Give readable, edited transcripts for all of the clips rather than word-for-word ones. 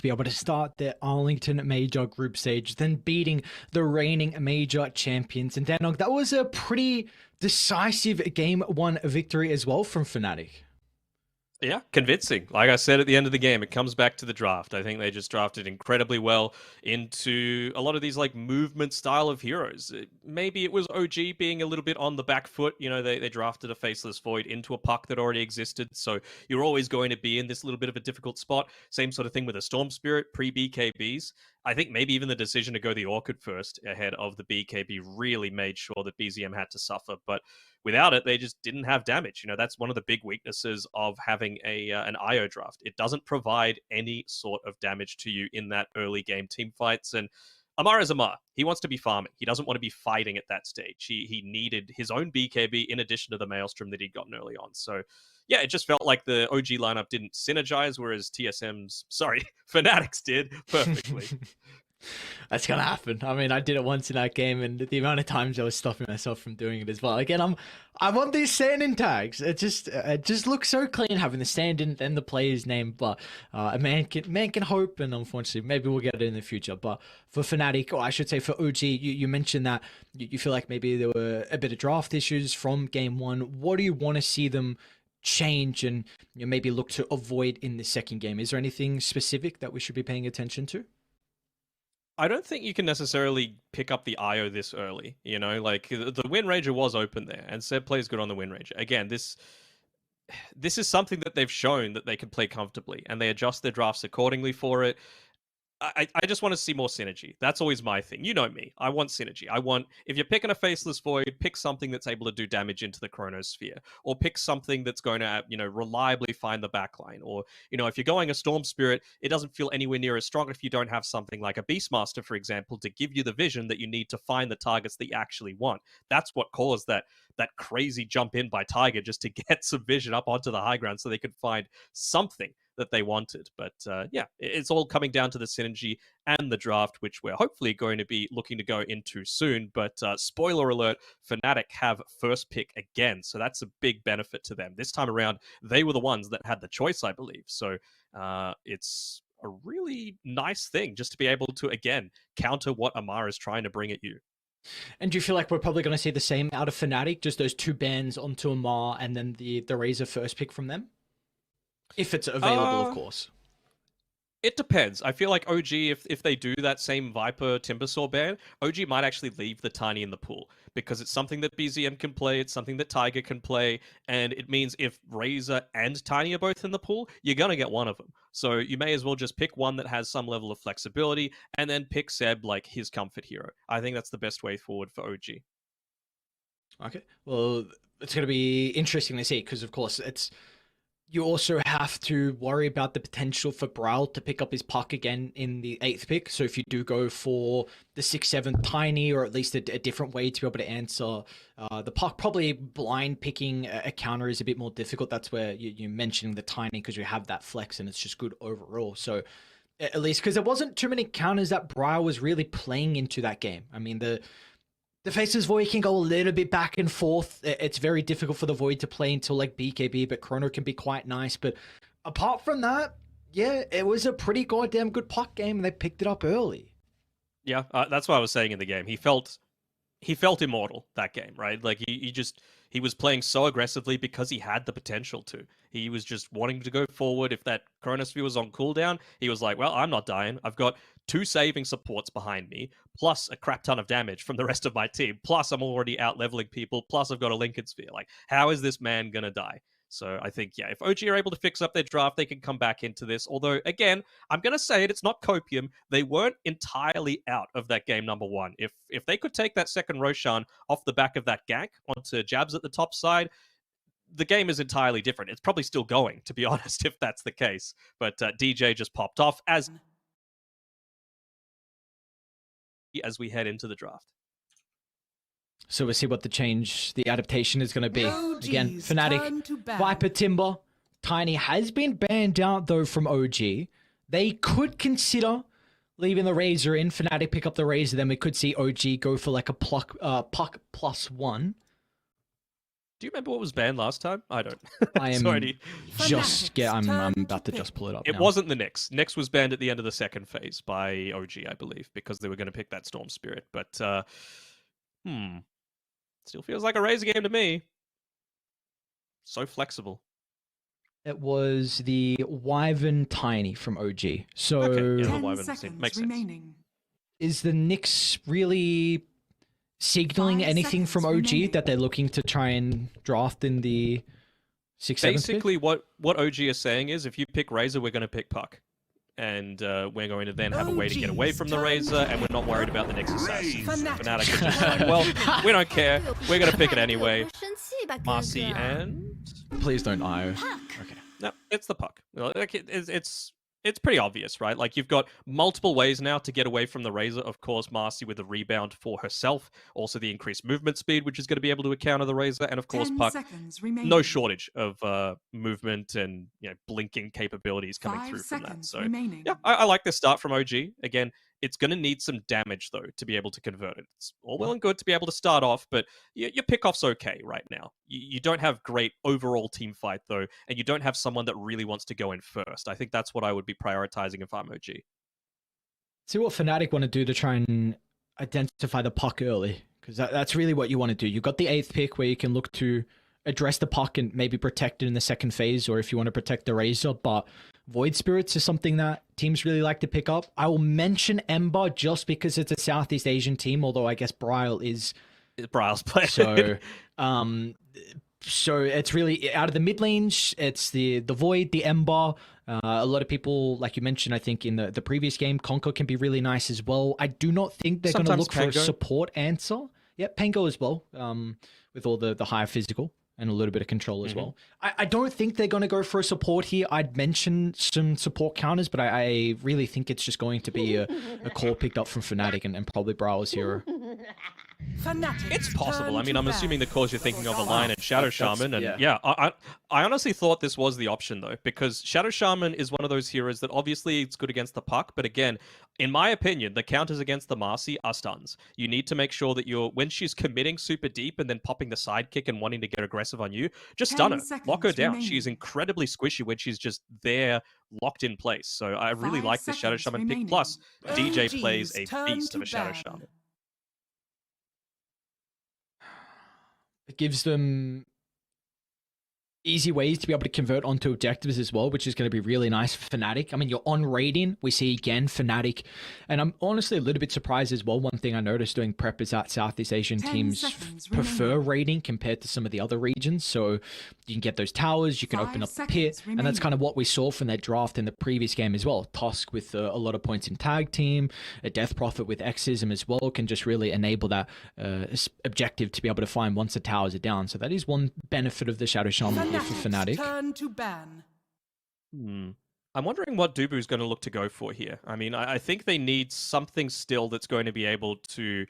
be able to start the Arlington Major group stage, then beating the reigning Major champions. And Danog, that was a pretty decisive game one victory as well from Fnatic. Yeah, convincing. Like I said at the end of the game, it comes back to the draft. I think they just drafted incredibly well into a lot of these like movement style of heroes. Maybe it was OG being a little bit on the back foot. You know, they drafted a Faceless Void into a puck that already existed. So you're always going to be in this little bit of a difficult spot. Same sort of thing with a Storm Spirit pre-BKBs. I think maybe even the decision to go the Orchid first ahead of the BKB really made sure that BZM had to suffer. But without it, they just didn't have damage. You know, that's one of the big weaknesses of having an IO draft. It doesn't provide any sort of damage to you in that early game team fights. And Amar is Amar. He wants to be farming. He doesn't want to be fighting at that stage. He needed his own BKB in addition to the Maelstrom that he'd gotten early on. So yeah, it just felt like the OG lineup didn't synergize, whereas Fnatic's did perfectly. That's gonna happen. I mean, I did it once in that game, and the amount of times I was stopping myself from doing it as well. Again, I want these stand-in tags. It just looks so clean having the stand-in and the player's name. But a man can hope, and unfortunately, maybe we'll get it in the future. But for Fnatic, or I should say for OG, you mentioned that you feel like maybe there were a bit of draft issues from game one. What do you want to see them change and maybe look to avoid in the second game? Is there anything specific that we should be paying attention to? I don't think you can necessarily pick up the IO this early. You know, like the Wind Ranger was open there, and Seb plays good on the Wind Ranger. Again, this is something that they've shown that they can play comfortably, and they adjust their drafts accordingly for it. I just want to see more synergy. That's always my thing. You know me. I want synergy. If you're picking a Faceless Void, pick something that's able to do damage into the Chronosphere, or pick something that's going to, reliably find the backline. Or, if you're going a Storm Spirit, it doesn't feel anywhere near as strong if you don't have something like a Beastmaster, for example, to give you the vision that you need to find the targets that you actually want. That's what caused that crazy jump in by Tiger, just to get some vision up onto the high ground so they could find something that they wanted. But it's all coming down to the synergy and the draft, which we're hopefully going to be looking to go into soon. But spoiler alert, Fnatic have first pick again, so that's a big benefit to them. This time around, they were the ones that had the choice, I believe. So it's a really nice thing just to be able to, again, counter what Amar is trying to bring at you. And do you feel like we're probably going to see the same out of Fnatic, just those two bans onto Amar and then the Razor first pick from them? If it's available, of course. It depends. I feel like OG, if they do that same Viper Timbersaw ban, OG might actually leave the Tiny in the pool, because it's something that BZM can play, it's something that Tiger can play, and it means if Razor and Tiny are both in the pool, you're going to get one of them. So you may as well just pick one that has some level of flexibility, and then pick Seb like his comfort hero. I think that's the best way forward for OG. Okay. Well, it's going to be interesting to see, because of course you also have to worry about the potential for Brawl to pick up his puck again in the 8th pick. So if you do go for the 6-7 Tiny, or at least a different way to be able to answer the puck, probably blind picking a counter is a bit more difficult. That's where you're mentioning the Tiny, because you have that flex and it's just good overall. So at least, because there wasn't too many counters that Brawl was really playing into that game. I mean, the Faceless Void can go a little bit back and forth. It's very difficult for the Void to play until like BKB, but Chrono can be quite nice. But apart from that, yeah, it was a pretty goddamn good puck game, and they picked it up early. Yeah, that's what I was saying in the game. He felt immortal that game, right? Like he was playing so aggressively because he had the potential to. He was just wanting to go forward. If that Chronosphere was on cooldown, he was like, well, I'm not dying. I've got 2 saving supports behind me, plus a crap ton of damage from the rest of my team, plus I'm already out leveling people, plus I've got a Lincoln Sphere. Like, how is this man gonna die? So I think, yeah, if OG are able to fix up their draft, they can come back into this. Although, again, I'm going to say it's not copium. They weren't entirely out of that game number 1. If they could take that second Roshan off the back of that gank onto Jabs at the top side, the game is entirely different. It's probably still going, to be honest, if that's the case. But DJ just popped off as we head into the draft. So we'll see what the adaptation is going to be. Again, Fnatic, Viper Timber, Tiny has been banned out though from OG. They could consider leaving the Razor in. Fnatic pick up the Razor, then we could see OG go for like a puck +1. Do you remember what was banned last time? I don't. I am Sorry. I'm about to just pull it up. It now. wasn't the Nyx. Nyx was banned at the end of the second phase by OG, I believe, because they were going to pick that Storm Spirit. But still feels like a Razor game to me. So flexible. It was the Wyvern Tiny from OG. So Okay, yeah, the 10 Wyvern seconds makes remaining. is the Nyx really signaling 5 anything from OG seconds remaining. that they're looking to try and draft in the 6th, 7th pick? Basically, what OG is saying is, if you pick Razor, we're going to pick Puck. And we're going to then have a way to get away from the Razor, and we're not worried about the Nyx Assassin. Fnatic are just like, well, we don't care. We're going to pick it anyway. Marcy and... Please don't IO. Okay. No, it's the Puck. Like, it's pretty obvious, right? Like, you've got multiple ways now to get away from the Razor. Of course, Marcy with the rebound for herself. Also the increased movement speed, which is going to be able to counter the Razor. And of course, 10 Puck, seconds remaining. no shortage of movement and blinking capabilities coming 5 through from that. seconds So, remaining. yeah, I like this start from OG. Again, it's going to need some damage, though, to be able to convert it. It's all well and good to be able to start off, but your pickoff's okay right now. You don't have great overall team fight, though, and you don't have someone that really wants to go in first. I think that's what I would be prioritizing if I'm OG. See what Fnatic want to do to try and identify the Puck early, because that's really what you want to do. You've got the 8th pick where you can look to address the Puck and maybe protect it in the second phase, or if you want to protect the Razor, but Void Spirits is something that teams really like to pick up. I will mention Ember just because it's a Southeast Asian team, although I guess Bryle is... Bryle's player. So it's really out of the mid lanes, it's the Void, the Ember. A lot of people, like you mentioned, I think in the previous game, Conquer can be really nice as well. I do not think they're going to look for a support answer. Yeah, Pango as well, with all the higher physical and a little bit of control as well. I don't think they're going to go for a support here. I'd mention some support counters, but I really think it's just going to be a call picked up from Fnatic and probably Brawler's hero. It's possible. I mean, I'm assuming the cause you're thinking of Align and Shadow Shaman, and yeah, I honestly thought this was the option though, because Shadow Shaman is one of those heroes that obviously it's good against the Puck, but again, in my opinion, the counters against the Marcy are stuns. You need to make sure that when she's committing super deep and then popping the sidekick and wanting to get aggressive on you, just stun her, lock her down. She's incredibly squishy when she's just there, locked in place. So I really like the Shadow Shaman pick. Plus, DJ plays a beast of a Shadow Shaman. It gives them easy ways to be able to convert onto objectives as well, which is going to be really nice for Fnatic. I mean, you're on raiding. We see again Fnatic, and I'm honestly a little bit surprised as well. One thing I noticed doing prep is that Southeast Asian teams prefer raiding compared to some of the other regions. So you can get those towers, you can open up the pit, and that's kind of what we saw from their draft in the previous game as well. Tusk with a lot of points in tag team, a Death Prophet with Exism as well can just really enable that objective to be able to find once the towers are down. So that is one benefit of the Shadow Shaman for Fnatic. Turn to ban. I'm wondering what Dubu's going to look to go for here. I mean, I think they need something still that's going to be able to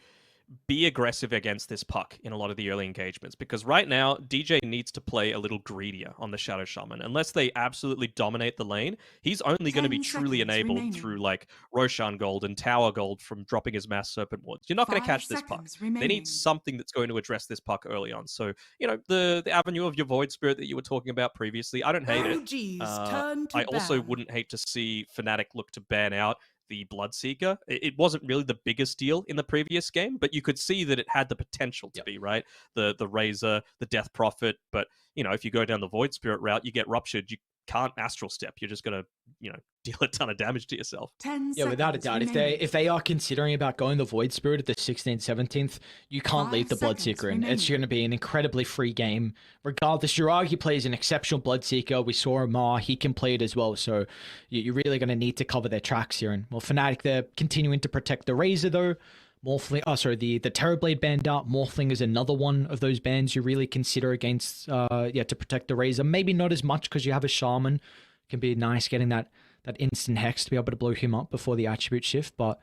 be aggressive against this Puck in a lot of the early engagements, because right now DJ needs to play a little greedier on the Shadow Shaman. Unless they absolutely dominate the lane, he's only going to be truly enabled through like Roshan Gold and Tower Gold from dropping his Mass Serpent Wards. You're not going to catch this Puck. They need something that's going to address this Puck early on. So, you know, the avenue of your Void Spirit that you were talking about previously, I don't hate it. I also wouldn't hate to see Fnatic look to ban out the Bloodseeker. It wasn't really the biggest deal in the previous game, but you could see that it had the potential to be, right? The Razor, the Death Prophet, but, you know, if you go down the Void Spirit route, you get ruptured, you can't Astral Step. You're just going to, you know, deal a ton of damage to yourself. Yeah, without a doubt. If they are considering about going the Void Spirit at the 16th, 17th, you can't leave the Bloodseeker in. It's going to be an incredibly free game. Regardless, Jiragi plays an exceptional Bloodseeker. We saw Amar, he can play it as well. So you're really going to need to cover their tracks here. And well, Fnatic, they're continuing to protect the Razor though. Morphling, the Terrorblade band out. Morphling is another one of those bands you really consider against, to protect the Razor. Maybe not as much because you have a Shaman. It can be nice getting that instant hex to be able to blow him up before the attribute shift. But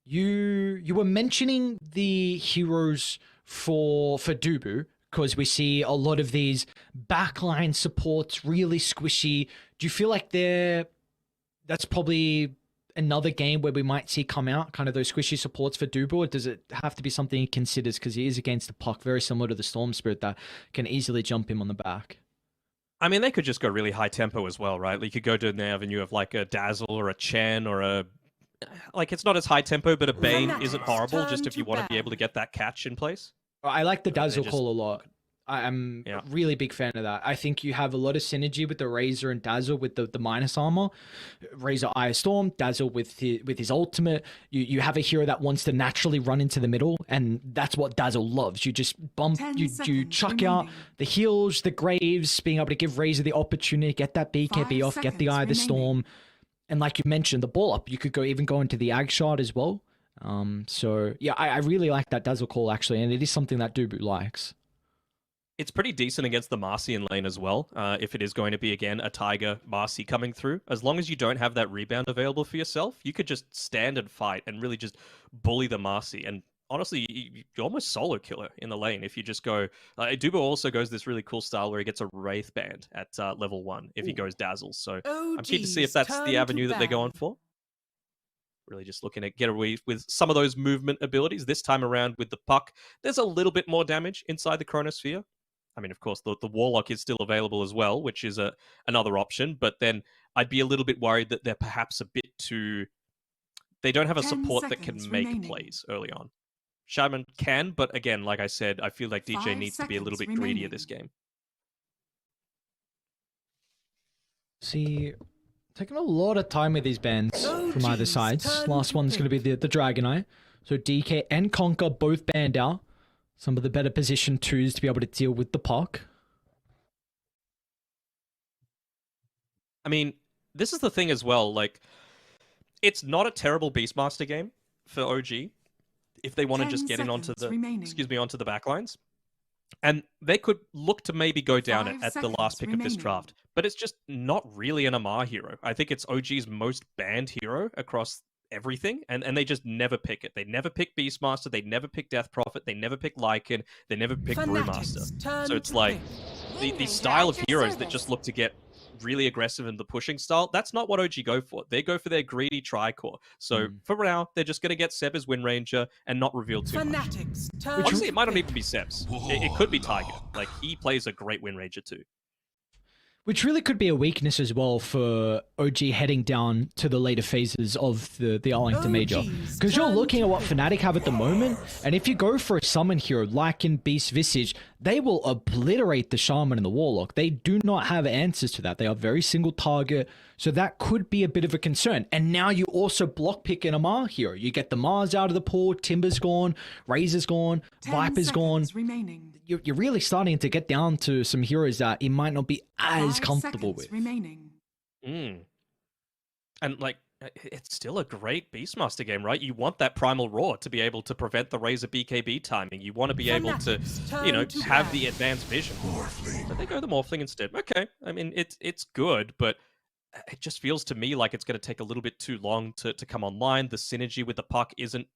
you were mentioning the heroes for Dubu, because we see a lot of these backline supports really squishy. Do you feel like that's probably another game where we might see come out, kind of those squishy supports for Dubu, or does it have to be something he considers because he is against the puck, very similar to the Storm Spirit that can easily jump him on the back? I mean, they could just go really high tempo as well, right? You could go to the avenue of like a Dazzle or a Chen or a like it's not as high tempo, but a Bane isn't horrible. Just if you want to be able to get that catch in place. I like the They Dazzle just call a lot. I'm Yeah. a really big fan of that. I think you have a lot of synergy with the Razor and Dazzle with the minus armor. Razor Eye of Storm, Dazzle with his ultimate. You have a hero that wants to naturally run into the middle, and that's what Dazzle loves. You just bump, 10 you seconds chuck out remaining. the heals, the Graves, being able to give Razor the opportunity, get that BKB 5 off, get the Eye of the seconds Storm. And like you mentioned, the ball up, you could even go into the Ag shot as well. So yeah, I really like that Dazzle call actually, and it is something that Dubu likes. It's pretty decent against the Marcian lane as well. If it is going to be, again, a Tiger Marcy coming through. As long as you don't have that rebound available for yourself, you could just stand and fight and really just bully the Marcy. And honestly, you're almost solo killer in the lane if you just go... Dubo also goes this really cool style where he gets a Wraith Band at level 1 if he goes Dazzle. So I'm keen to see if that's the avenue that they're going for. Really just looking to get away with some of those movement abilities. This time around with the puck, there's a little bit more damage inside the Chronosphere. I mean, of course, the Warlock is still available as well, which is another option. But then I'd be a little bit worried that they're perhaps a bit too... They don't have a 10 support that can seconds make remaining. plays early on. Shaman can, but again, like I said, I feel like DJ 5 needs to be a little bit seconds greedier remaining. this game. See, taking a lot of time with these bans Oh, from either geez, sides. turn Last to one's going to be the Dragon Eye. So DK and Conquer both banned out. Some of the better position twos to be able to deal with the puck. I mean, this is the thing as well. Like, it's not a terrible Beastmaster game for OG if they want to 10 just get in onto seconds the remaining. onto the backlines. And they could look to maybe go down 5 at the last pick seconds of this remaining. draft, but it's just not really an Amar hero. I think it's OG's most banned hero across everything, and they just never pick it. They never pick Beastmaster, they never pick Death Prophet, they never pick Lycan, they never pick Brewmaster. So it's like the style of heroes that just look to get really aggressive in the pushing style, that's not what OG go for. They go for their greedy Tricore. So for now, they're just going to get Seb as Wind Ranger and not reveal too much. Fanatics, turn Honestly, to it might not pick. even be Seb's. It could be Tiger. Like, he plays a great Wind Ranger too. Which really could be a weakness as well for OG heading down to the later phases of the Arlington Major. OG's Because you're turn looking to at what pick. Fnatic have at the moment, and if you go for a summon hero like in Beast Visage, they will obliterate the Shaman and the Warlock. They do not have answers to that. They are very single target, so that could be a bit of a concern. And now you also block pick an Amar hero. You get the Mars out of the pool, Timber's gone, Razor's gone, 10 Viper's gone. seconds remaining. You're really starting to get down to some heroes that he might not be as 5 comfortable seconds with. remaining. And, like, it's still a great Beastmaster game, right? You want that Primal Roar to be able to prevent the Razor BKB timing. You want to be able to, Fanatics, turn to have ban. the advanced vision. But they go the Morphling instead. Okay, I mean, it's good, but it just feels to me like it's going to take a little bit too long to come online. The synergy with the puck isn't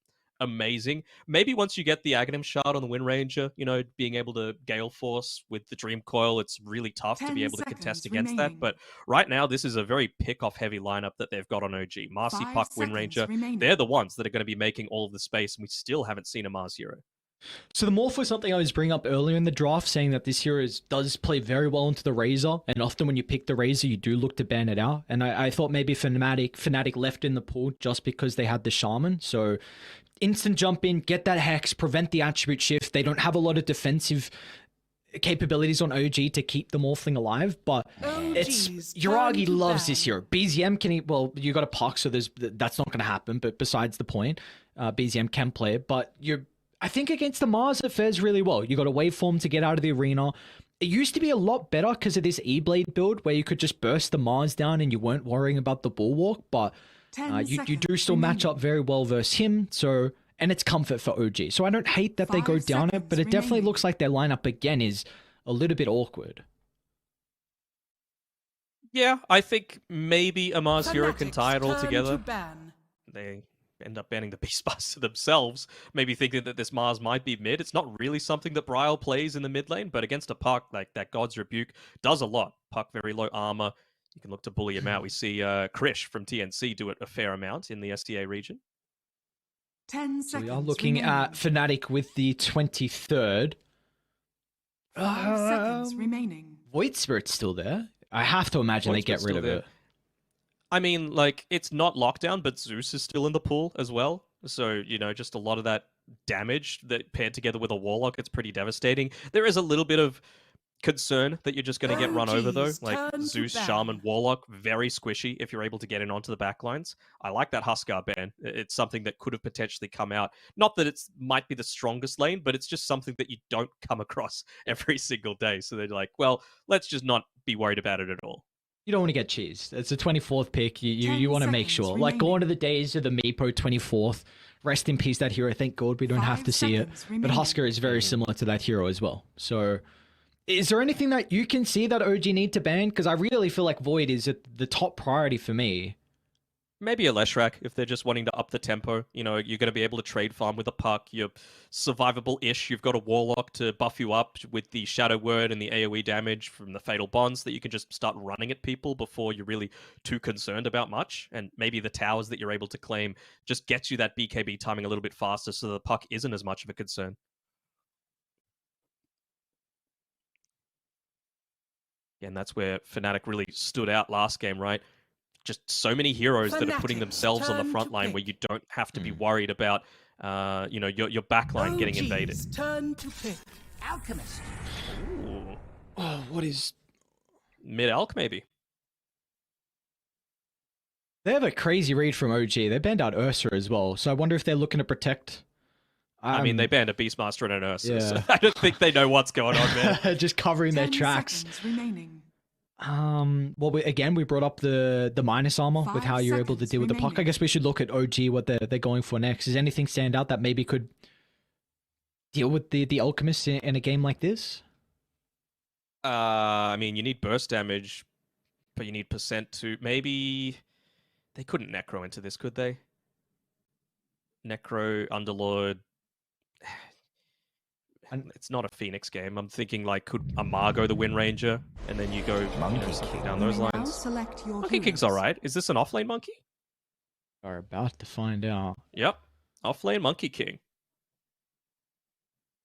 amazing. Maybe once you get the Aghanim shard on the Wind Ranger, being able to Gale Force with the Dream Coil, it's really tough to 10 be able to contest seconds against that. remaining. But right now, this is a very pick-off heavy lineup that they've got on OG. Marcy, 5 Puck, Wind seconds Ranger, remaining. they're the ones that are going to be making all of the space, and we still haven't seen a Mars hero. So the Morph was something I was bringing up earlier in the draft, saying that this hero does play very well into the Razor, and often when you pick the Razor, you do look to ban it out. And I thought maybe Fnatic left in the pool just because they had the Shaman. So instant jump in, get that Hex, prevent the attribute shift. They don't have a lot of defensive capabilities on OG to keep the Morphling alive, but it's OG's Yuragi turn to loves this ban. hero. BZM can eat, well, you got a puck, so that's not going to happen, but besides the point, BZM can play it, but I think against the Mars, it fares really well. You got a waveform to get out of the arena. It used to be a lot better because of this E-Blade build where you could just burst the Mars down and you weren't worrying about the Bulwark, but 10 you do seconds still match up remaining. very well versus him, so, and it's comfort for OG. So I don't hate that they go 5 down it, but it seconds definitely remaining. looks like their lineup again is a little bit awkward. Yeah, I think maybe a Mars hero can Fanatics, tie it all turn to together. ban. They end up banning the Beastmaster themselves, maybe thinking that this Mars might be mid. It's not really something that Bryle plays in the mid lane, but against a Puck, like that God's Rebuke does a lot. Puck very low armor. You can look to bully him out. We see Krish from TNC do it a fair amount in the SDA region. 10 So seconds we are looking remaining. at Fnatic with the 23rd. 5 seconds remaining. Void Spirit's still there. I have to imagine Void they get Spirit's rid still of there. it. I mean, like, it's not lockdown, but Zeus is still in the pool as well. So, you know, just a lot of that damage that paired together with a Warlock, it's pretty devastating. There is a little bit of concern that you're just going to get run over, though. OG's Like, turn to Zeus, ban. Shaman, Warlock, very squishy if you're able to get in onto the backlines. I like that Huskar ban. It's something that could have potentially come out. Not that it's might be the strongest lane, but it's just something that you don't come across every single day. So they're like, well, let's just not be worried about it at all. You don't want to get cheesed. It's a 24th pick. You 10 want to make seconds sure. Like, gone remaining. to the days of the Meepo 24th. Rest in peace, that hero. Thank God we don't have 5 to see it. seconds But remaining. Huskar is very similar to that hero as well. So, is there anything that you can see that OG need to ban? Because I really feel like Void is at the top priority for me. Maybe a Leshrac if they're just wanting to up the tempo. You know, you're going to be able to trade farm with a puck. You're survivable-ish. You've got a Warlock to buff you up with the Shadow Word and the AoE damage from the Fatal Bonds that you can just start running at people before you're really too concerned about much. And maybe the towers that you're able to claim just gets you that BKB timing a little bit faster so the puck isn't as much of a concern. And that's where Fnatic really stood out last game, right? Just so many heroes that are putting Fnatic's themselves on the turn front to line where pick. you don't have to be worried about, you know, your backline getting invaded. OG's turn to pick. Alchemist. Ooh. Oh, what is... Mid-Alk, maybe. They have a crazy read from OG. They banned out Ursa as well. So I wonder if they're looking to protect... I mean, they banned a Beastmaster and an Ursa, so yeah. I don't think they know what's going on, man. just covering their 10 tracks. seconds remaining. Well, we brought up the minus armor with 5 how you're able to seconds deal with the puck. I remaining. guess we should look at OG, what they're going for next. Does anything stand out that maybe could deal with the Alchemist in a game like this? I mean, you need burst damage, but you need percent to... Maybe... They couldn't Necro into this, could they? Necro, Underlord... It's not a Phoenix game. I'm thinking, like, could Amar go the Wind Ranger? And then you go, you know, something down those You may now lines. select your Monkey King's heroes. alright. Is this an offlane Monkey? Are about to find out. Yep. Offlane Monkey King.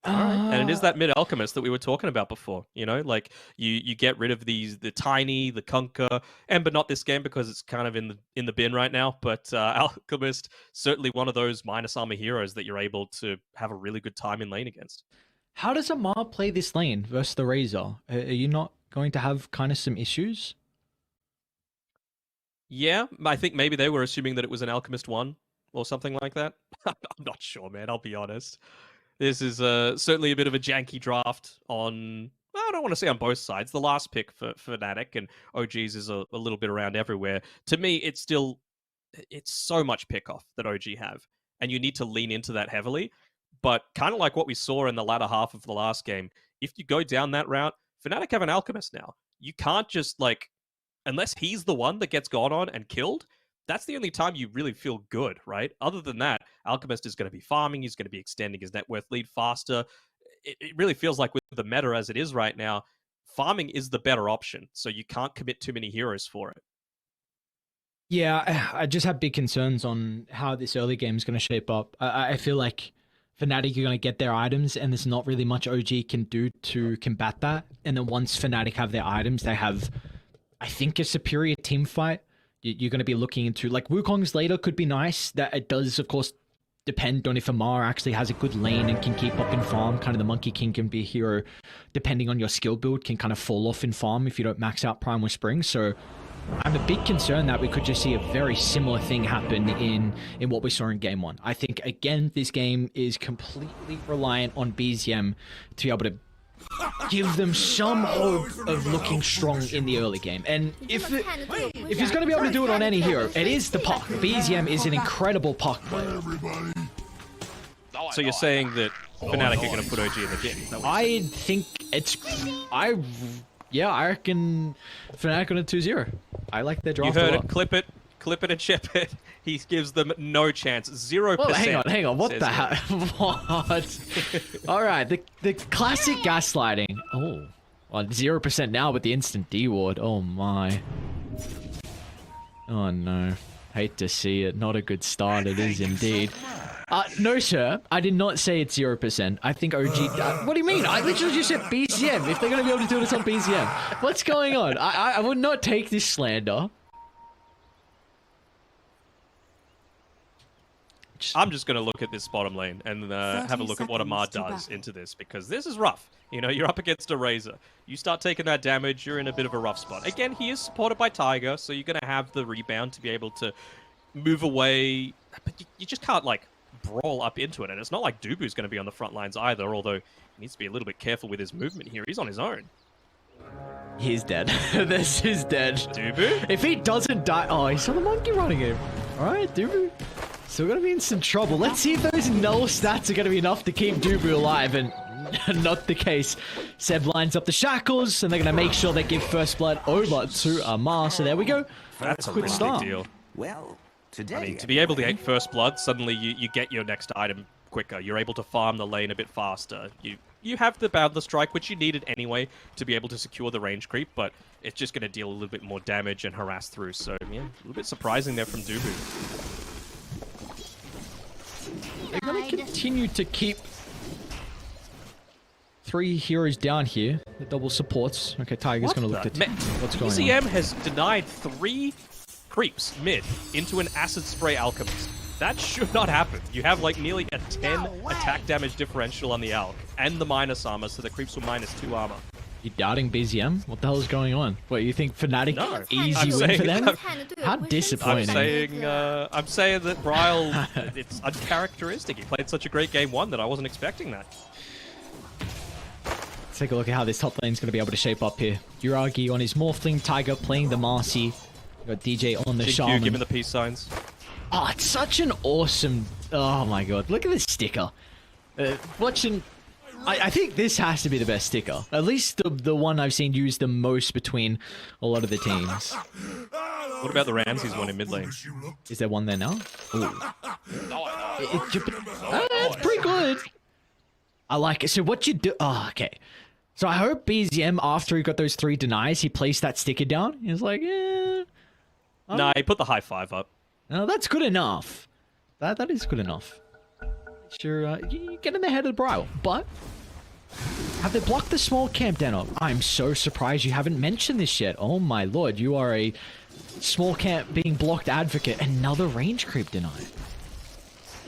Alright. And it is that mid-alchemist that we were talking about before. You know, like, you get rid of the Tiny, the Kunkka, and but not this game because it's kind of in the bin right now. But Alchemist, certainly one of those minus armor heroes that you're able to have a really good time in lane against. How does Amar play this lane versus the Razor? Are you not going to have kind of some issues? Yeah, I think maybe they were assuming that it was an Alchemist 1 or something like that. I'm not sure, man. I'll be honest. This is certainly a bit of a janky draft on... Well, I don't want to say on both sides. The last pick for Fnatic and OG's is a little bit around everywhere. To me, it's so much pick-off that OG have. And you need to lean into that heavily. But kind of like what we saw in the latter half of the last game, if you go down that route, Fnatic have an Alchemist now. You can't just, like... Unless he's the one that gets gone on and killed, that's the only time you really feel good, right? Other than that, Alchemist is going to be farming, he's going to be extending his net worth lead faster. It really feels like with the meta as it is right now, farming is the better option, so you can't commit too many heroes for it. Yeah, I just have big concerns on how this early game is going to shape up. I feel like Fnatic are going to get their items, and there's not really much OG can do to combat that. And then once Fnatic have their items, they have, I think, a superior team fight. You're going to be looking into, like, Wukong's later could be nice. That it does, of course, depend on if Amar actually has a good lane and can keep up in farm. Kind of the Monkey King can be a hero, depending on your skill build, can kind of fall off in farm if you don't max out Prime with Spring. So I'm a big concern that we could just see a very similar thing happen in what we saw in game one. I think, again, this game is completely reliant on BZM to be able to give them some hope of looking strong in the early game. And if he's going to be able to do it on any hero, it is the puck. BZM is an incredible puck player. So you're saying that Fnatic are going to put OG in the bin? Is that what I think it's... I reckon Fnatic on a 2-0. I like their you draft heard a lot. it, clip it and chip it. He gives them no chance, 0%. Well, hang on, what says the he. hell? What? All right, the classic gaslighting. Oh, well, 0% now with the instant D ward. Oh my. Oh no. Hate to see it. Not a good start. It is indeed. No, sir. I did not say it's 0%. I think OG... what do you mean? I literally just said BCM. If they're going to be able to do this on BCM. What's going on? I would not take this slander. I'm just going to look at this bottom lane and have a look at what Amar does into this, because this is rough. You know, you're up against a Razor. You start taking that damage, you're in a bit of a rough spot. Again, he is supported by Tiger, so you're going to have the rebound to be able to move away. But you just can't, like, brawl up into it. And it's not like Dubu's going to be on the front lines either, although he needs to be a little bit careful with his movement here. He's on his own. He's dead. This is dead. Dubu? If he doesn't die... Oh, he saw the monkey running him. Alright, Dubu. Still gonna be in some trouble. Let's see if those null stats are gonna be enough to keep Dubu alive, and not the case. Seb lines up the shackles, and they're gonna make sure they give first blood over to Amar. So there we go. That's a good really start. big deal. Well, today... I mean, to be able to get first blood, suddenly you get your next item quicker. You're able to farm the lane a bit faster. You have the Boundless Strike, which you needed anyway to be able to secure the range creep, but it's just going to deal a little bit more damage and harass through. So, yeah, a little bit surprising there from Dubu. They're going to continue to keep 3 heroes down here. The double supports. Okay, Tiger's going to look at what's going on. PGM has denied 3 creeps mid into an Acid Spray Alchemist. That should not happen. You have like nearly a 10 attack damage differential on the Alch and the minus armor, so the creeps will -2 armor. You doubting BZM? What the hell is going on? What, you think Fnatic No. easy win for them? How disappointing. I'm saying that Bryle, it's uncharacteristic. He played such a great game 1 that I wasn't expecting that. Let's take a look at how this top lane is going to be able to shape up here. Uragi on his Morphling, Tiger playing the Marcy. You got DJ on the Shaman. Giving the peace signs. Oh, it's such an awesome... Oh my god, look at this sticker. Watching... I think this has to be the best sticker. At least the one I've seen used the most between a lot of the teams. What about the Ramses one in mid lane? Is there one there now? Ooh. That's pretty good. I like it. So what you do... Oh, okay. So I hope BZM, after he got those 3 denies, he placed that sticker down. He was like, eh... Nah, he put the high 5 up. No, that's good enough. That is good enough. Sure, you get in the head of the Bryle, but have they blocked the small camp down? I'm so surprised you haven't mentioned this yet. Oh my lord, you are a small camp being blocked advocate. Another range creep denied.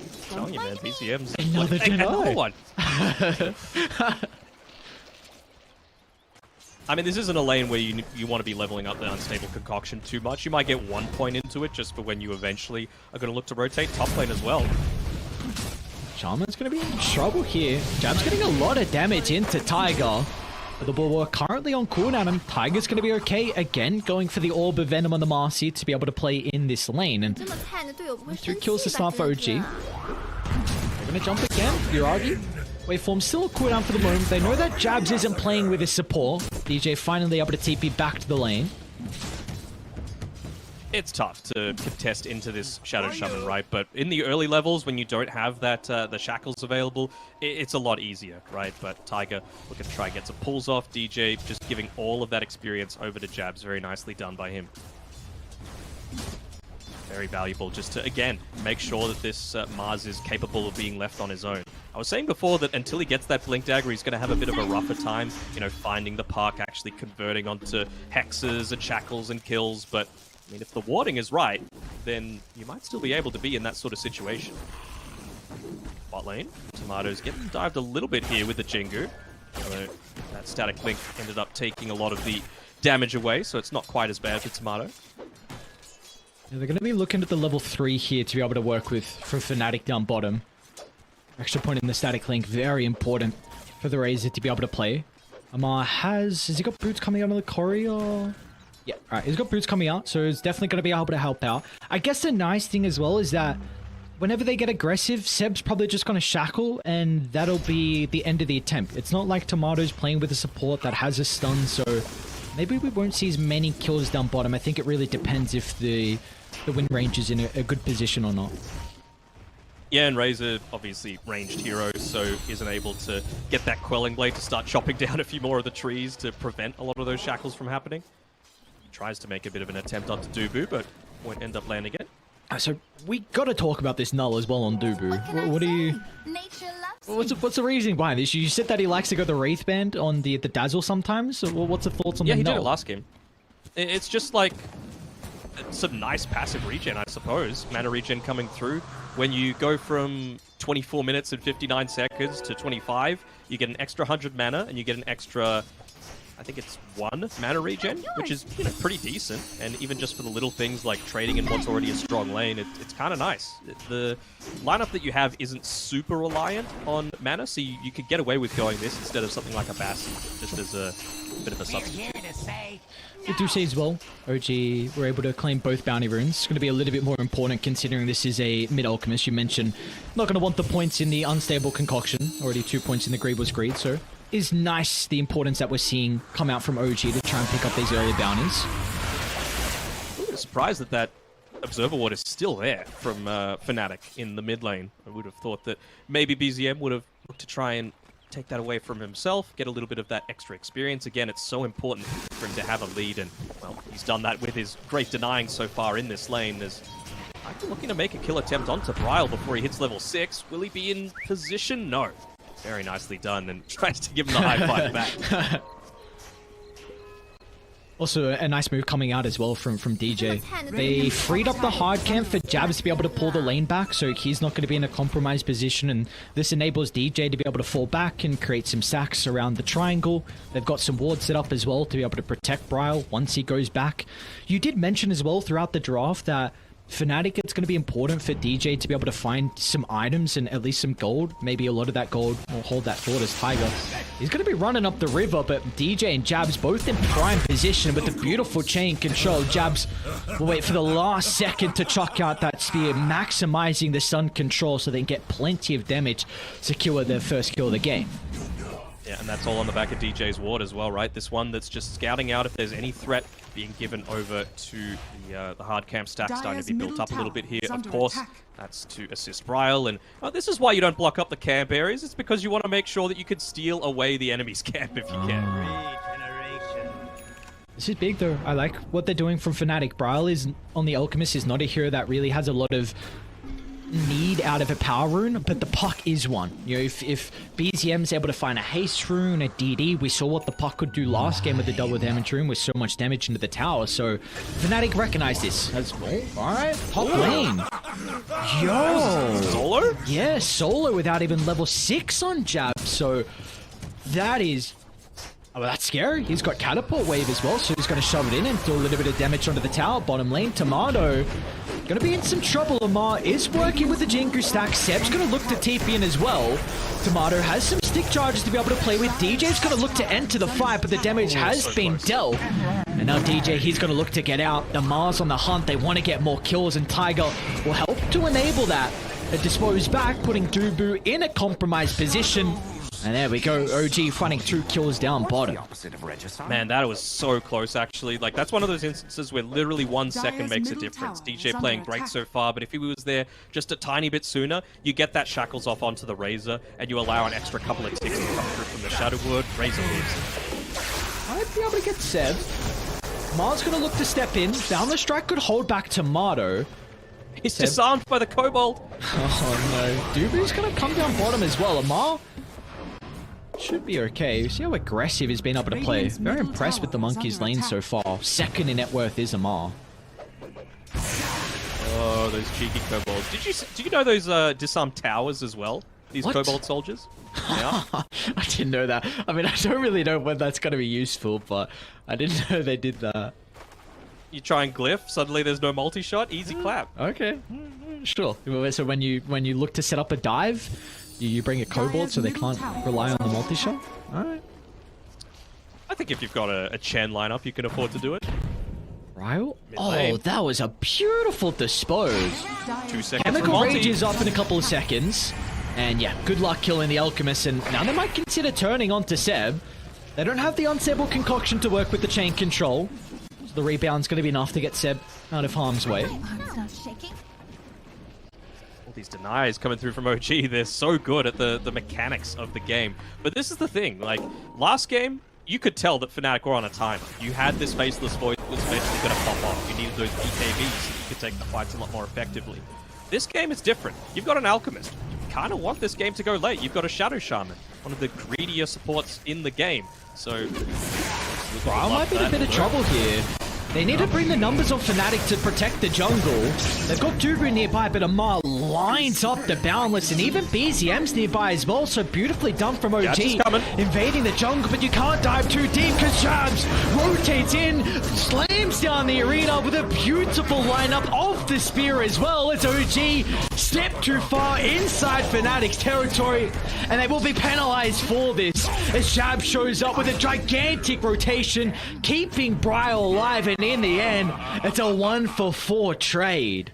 I'm telling you, man, PCM's another deny. Another one. I mean, this isn't a lane where you want to be leveling up the unstable concoction too much. You might get 1 point into it just for when you eventually are going to look to rotate top lane as well. Shaman's going to be in trouble here. Jab's getting a lot of damage into Tiger. The Bulwark currently on cooldown, and Tiger's going to be okay. Again, going for the Orb of Venom on the Marcy to be able to play in this lane. And 3 kills to start for OG. They're going to jump again. Uragi. Waveform still a cooldown for the moment. They know that Jabs isn't playing with his support. DJ finally able to TP back to the lane. It's tough to contest into this Shadow Shaman, right? But in the early levels, when you don't have that the shackles available, it's a lot easier, right? But Tiger looking to try and get some pulls off. DJ just giving all of that experience over to Jabs. Very nicely done by him. Very valuable just to, again, make sure that this Mars is capable of being left on his own. I was saying before that until he gets that Blink Dagger, he's going to have a bit of a rougher time, you know, finding the park, actually converting onto hexes and shackles and kills, but I mean, if the warding is right, then you might still be able to be in that sort of situation. Bot lane, Tomatoes getting dived a little bit here with the Jingu. Although that static link ended up taking a lot of the damage away, so it's not quite as bad for Tomato. Yeah, they're going to be looking at the level 3 here to be able to work with for Fnatic down bottom. Extra point in the static link, very important for the Razor to be able to play. Amar has he got boots coming out of the corridor? Yeah, alright, he's got boots coming out, so he's definitely going to be able to help out. I guess the nice thing as well is that whenever they get aggressive, Seb's probably just going to shackle, and that'll be the end of the attempt. It's not like Tomato's playing with a support that has a stun, so maybe we won't see as many kills down bottom. I think it really depends if the win range is in a good position or not. Yeah, and Razor, obviously ranged hero, so isn't able to get that Quelling Blade to start chopping down a few more of the trees to prevent a lot of those shackles from happening. He tries to make a bit of an attempt onto Dubu, but won't end up landing it. So we got to talk about this null as well on Dubu. What do you? What's the reasoning behind this? You said that he likes to go the Wraith Band on the Dazzle sometimes. So what's the thoughts on the null? Yeah, he did it last game. It's just like some nice passive regen, I suppose. Mana regen coming through. When you go from 24 minutes and 59 seconds to 25, you get an extra 100 mana and you get an extra, I think it's 1 mana regen, which is, you know, pretty decent. And even just for the little things like trading in what's already a strong lane, it's kind of nice. The lineup that you have isn't super reliant on mana, so you could get away with going this instead of something like a Bassi, just as a bit of a substitute. We do see as well, OG were able to claim both bounty runes. It's going to be a little bit more important considering this is a mid-alchemist. You mentioned not going to want the points in the unstable concoction. Already 2 points in the Greed was Greed, so is nice the importance that we're seeing come out from OG to try and pick up these early bounties. I'm surprised that Observer Ward is still there from Fnatic in the mid lane. I would have thought that maybe BZM would have looked to try and take that away from himself, get a little bit of that extra experience. Again, it's so important for him to have a lead, and, well, he's done that with his great denying so far in this lane. There's looking to make a kill attempt onto Bryle before he hits level 6. Will he be in position? No. Very nicely done, and tries to give him the high five back. Also, a nice move coming out as well from DJ. They freed up the hard camp for Jabs to be able to pull the lane back, so he's not going to be in a compromised position, and this enables DJ to be able to fall back and create some sacks around the triangle. They've got some wards set up as well to be able to protect Bryle once he goes back. You did mention as well throughout the draft that Fnatic, it's going to be important for DJ to be able to find some items and at least some gold. Maybe a lot of that gold will hold that thought as Tiger. He's going to be running up the river, but DJ and Jabs both in prime position with the beautiful chain control. Jabs will wait for the last second to chuck out that spear, maximizing the sun control so they can get plenty of damage, secure their first kill of the game. Yeah, and that's all on the back of DJ's ward as well, right? This one that's just scouting out if there's any threat being given over to the hard camp stack starting to be built up a little bit here. Of course, that's to assist Bryle, and this is why you don't block up the camp areas. It's because you want to make sure that you can steal away the enemy's camp if you can. This is big though. I like what they're doing from Fnatic. Bryle is on the Alchemist, is not a hero that really has a lot of need out of a power rune, but the puck is one. You know, if BZM's able to find a haste rune, a DD, we saw what the puck could do last game with the double damage rune with so much damage into the tower. So Fnatic recognized this as well. Alright, top lane. Yo! Solo? Yeah, solo without even level 6 on Jab. So that is... Oh, that's scary. He's got Catapult Wave as well, so he's going to shove it in and do a little bit of damage onto the tower. Bottom lane, Tomato going to be in some trouble. Lamar is working with the Jinku stack. Seb's going to look to TP in as well. Tomato has some stick charges to be able to play with. DJ's going to look to enter the fight, but the damage has been dealt. And now DJ, he's going to look to get out. The Mars on the hunt. They want to get more kills, and Tiger will help to enable that. They dispose back, putting Dubu in a compromised position. And there we go, OG finding 2 kills down bottom. Man, that was so close, actually. Like, that's one of those instances where literally 1 second makes a difference. DJ playing great so far, but if he was there just a tiny bit sooner, you get that shackles off onto the Razor, and you allow an extra couple of ticks to come through from the Shadow Word. Razor lives. Might be able to get Seb. Mars gonna look to step in. Down the strike could hold back Tomato. He's disarmed by the Kobold. Oh no. Dubu's gonna come down bottom as well. Amar should be okay. See how aggressive he's been able to play. Very impressed with the Monkey's lane so far. Second in net worth is Amar. Oh, those cheeky kobolds. Do you know those disarmed towers as well? These What? kobold soldiers? Yeah. I didn't know that. I mean, I don't really know when that's going to be useful, but I didn't know they did that. You try and glyph, suddenly there's no multi-shot, easy clap. Okay, sure. So when you look to set up a dive, you bring a kobold so they can't rely on the multi-shot? Alright. I think if you've got a Chen lineup, you can afford to do it. Ryle? Oh, lane. that was a beautiful dispose. 2 seconds Chemical for Rage multi. is up in a couple of seconds. And yeah, good luck killing the Alchemist. And now they might consider turning onto Seb. They don't have the unstable concoction to work with the chain control. So the rebound's going to be enough to get Seb out of harm's way. All these denies coming through from OG, they're so good at the mechanics of the game. But this is the thing, like, last game, you could tell that Fnatic were on a timer. You had this Faceless Voice eventually going to pop off. You needed those BKBs so you could take the fights a lot more effectively. This game is different. You've got an Alchemist. You kind of want this game to go late. You've got a Shadow Shaman, one of the greedier supports in the game. So, Brawl might be in a bit of trouble here. They need to bring the numbers on Fnatic to protect the jungle. They've got Dubu nearby, but Amar lines up the Boundless, and even BZM's nearby as well, so beautifully done from OG. Invading the jungle, but you can't dive too deep because Jabs rotates in, slams down the arena with a beautiful lineup of the spear as well as OG stepped too far inside Fnatic's territory, and they will be penalized for this as Jabs shows up with a gigantic rotation, keeping Bryle alive, and in the end, it's a 1-for-4 trade.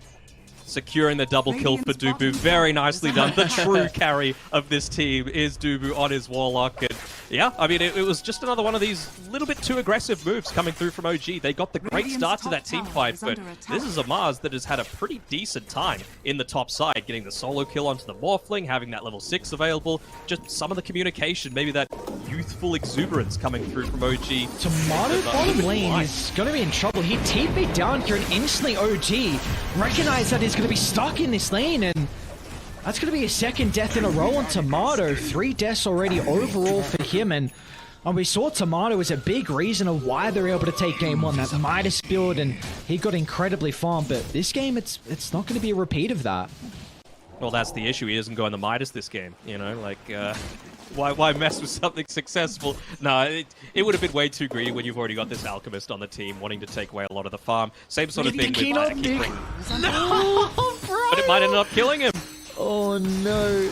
Securing the double kill for Dubu. Very nicely done. The true carry of this team is Dubu on his Warlock. And yeah, I mean, it was just another one of these little bit too aggressive moves coming through from OG. They got the great start to that team fight, but this is a Mars that has had a pretty decent time in the top side, getting the solo kill onto the Morphling, having that level 6 available, just some of the communication, maybe that youthful exuberance coming through from OG. Tomato bottom lane is going to be in trouble. He TP'd down here and instantly OG recognized that he's going to be stuck in this lane, and that's going to be a second death in a row on Tomato. 3 deaths already overall for him, and we saw Tomato as a big reason of why they're able to take game 1, that Midas build, and he got incredibly farmed, but this game, it's not going to be a repeat of that. Well, that's the issue. He doesn't go on the Midas this game, you know, like, why mess with something successful? No, it would have been way too greedy when you've already got this Alchemist on the team, wanting to take away a lot of the farm. Same sort of thing with Fnatic. No, bro! But it might end up killing him. Oh no.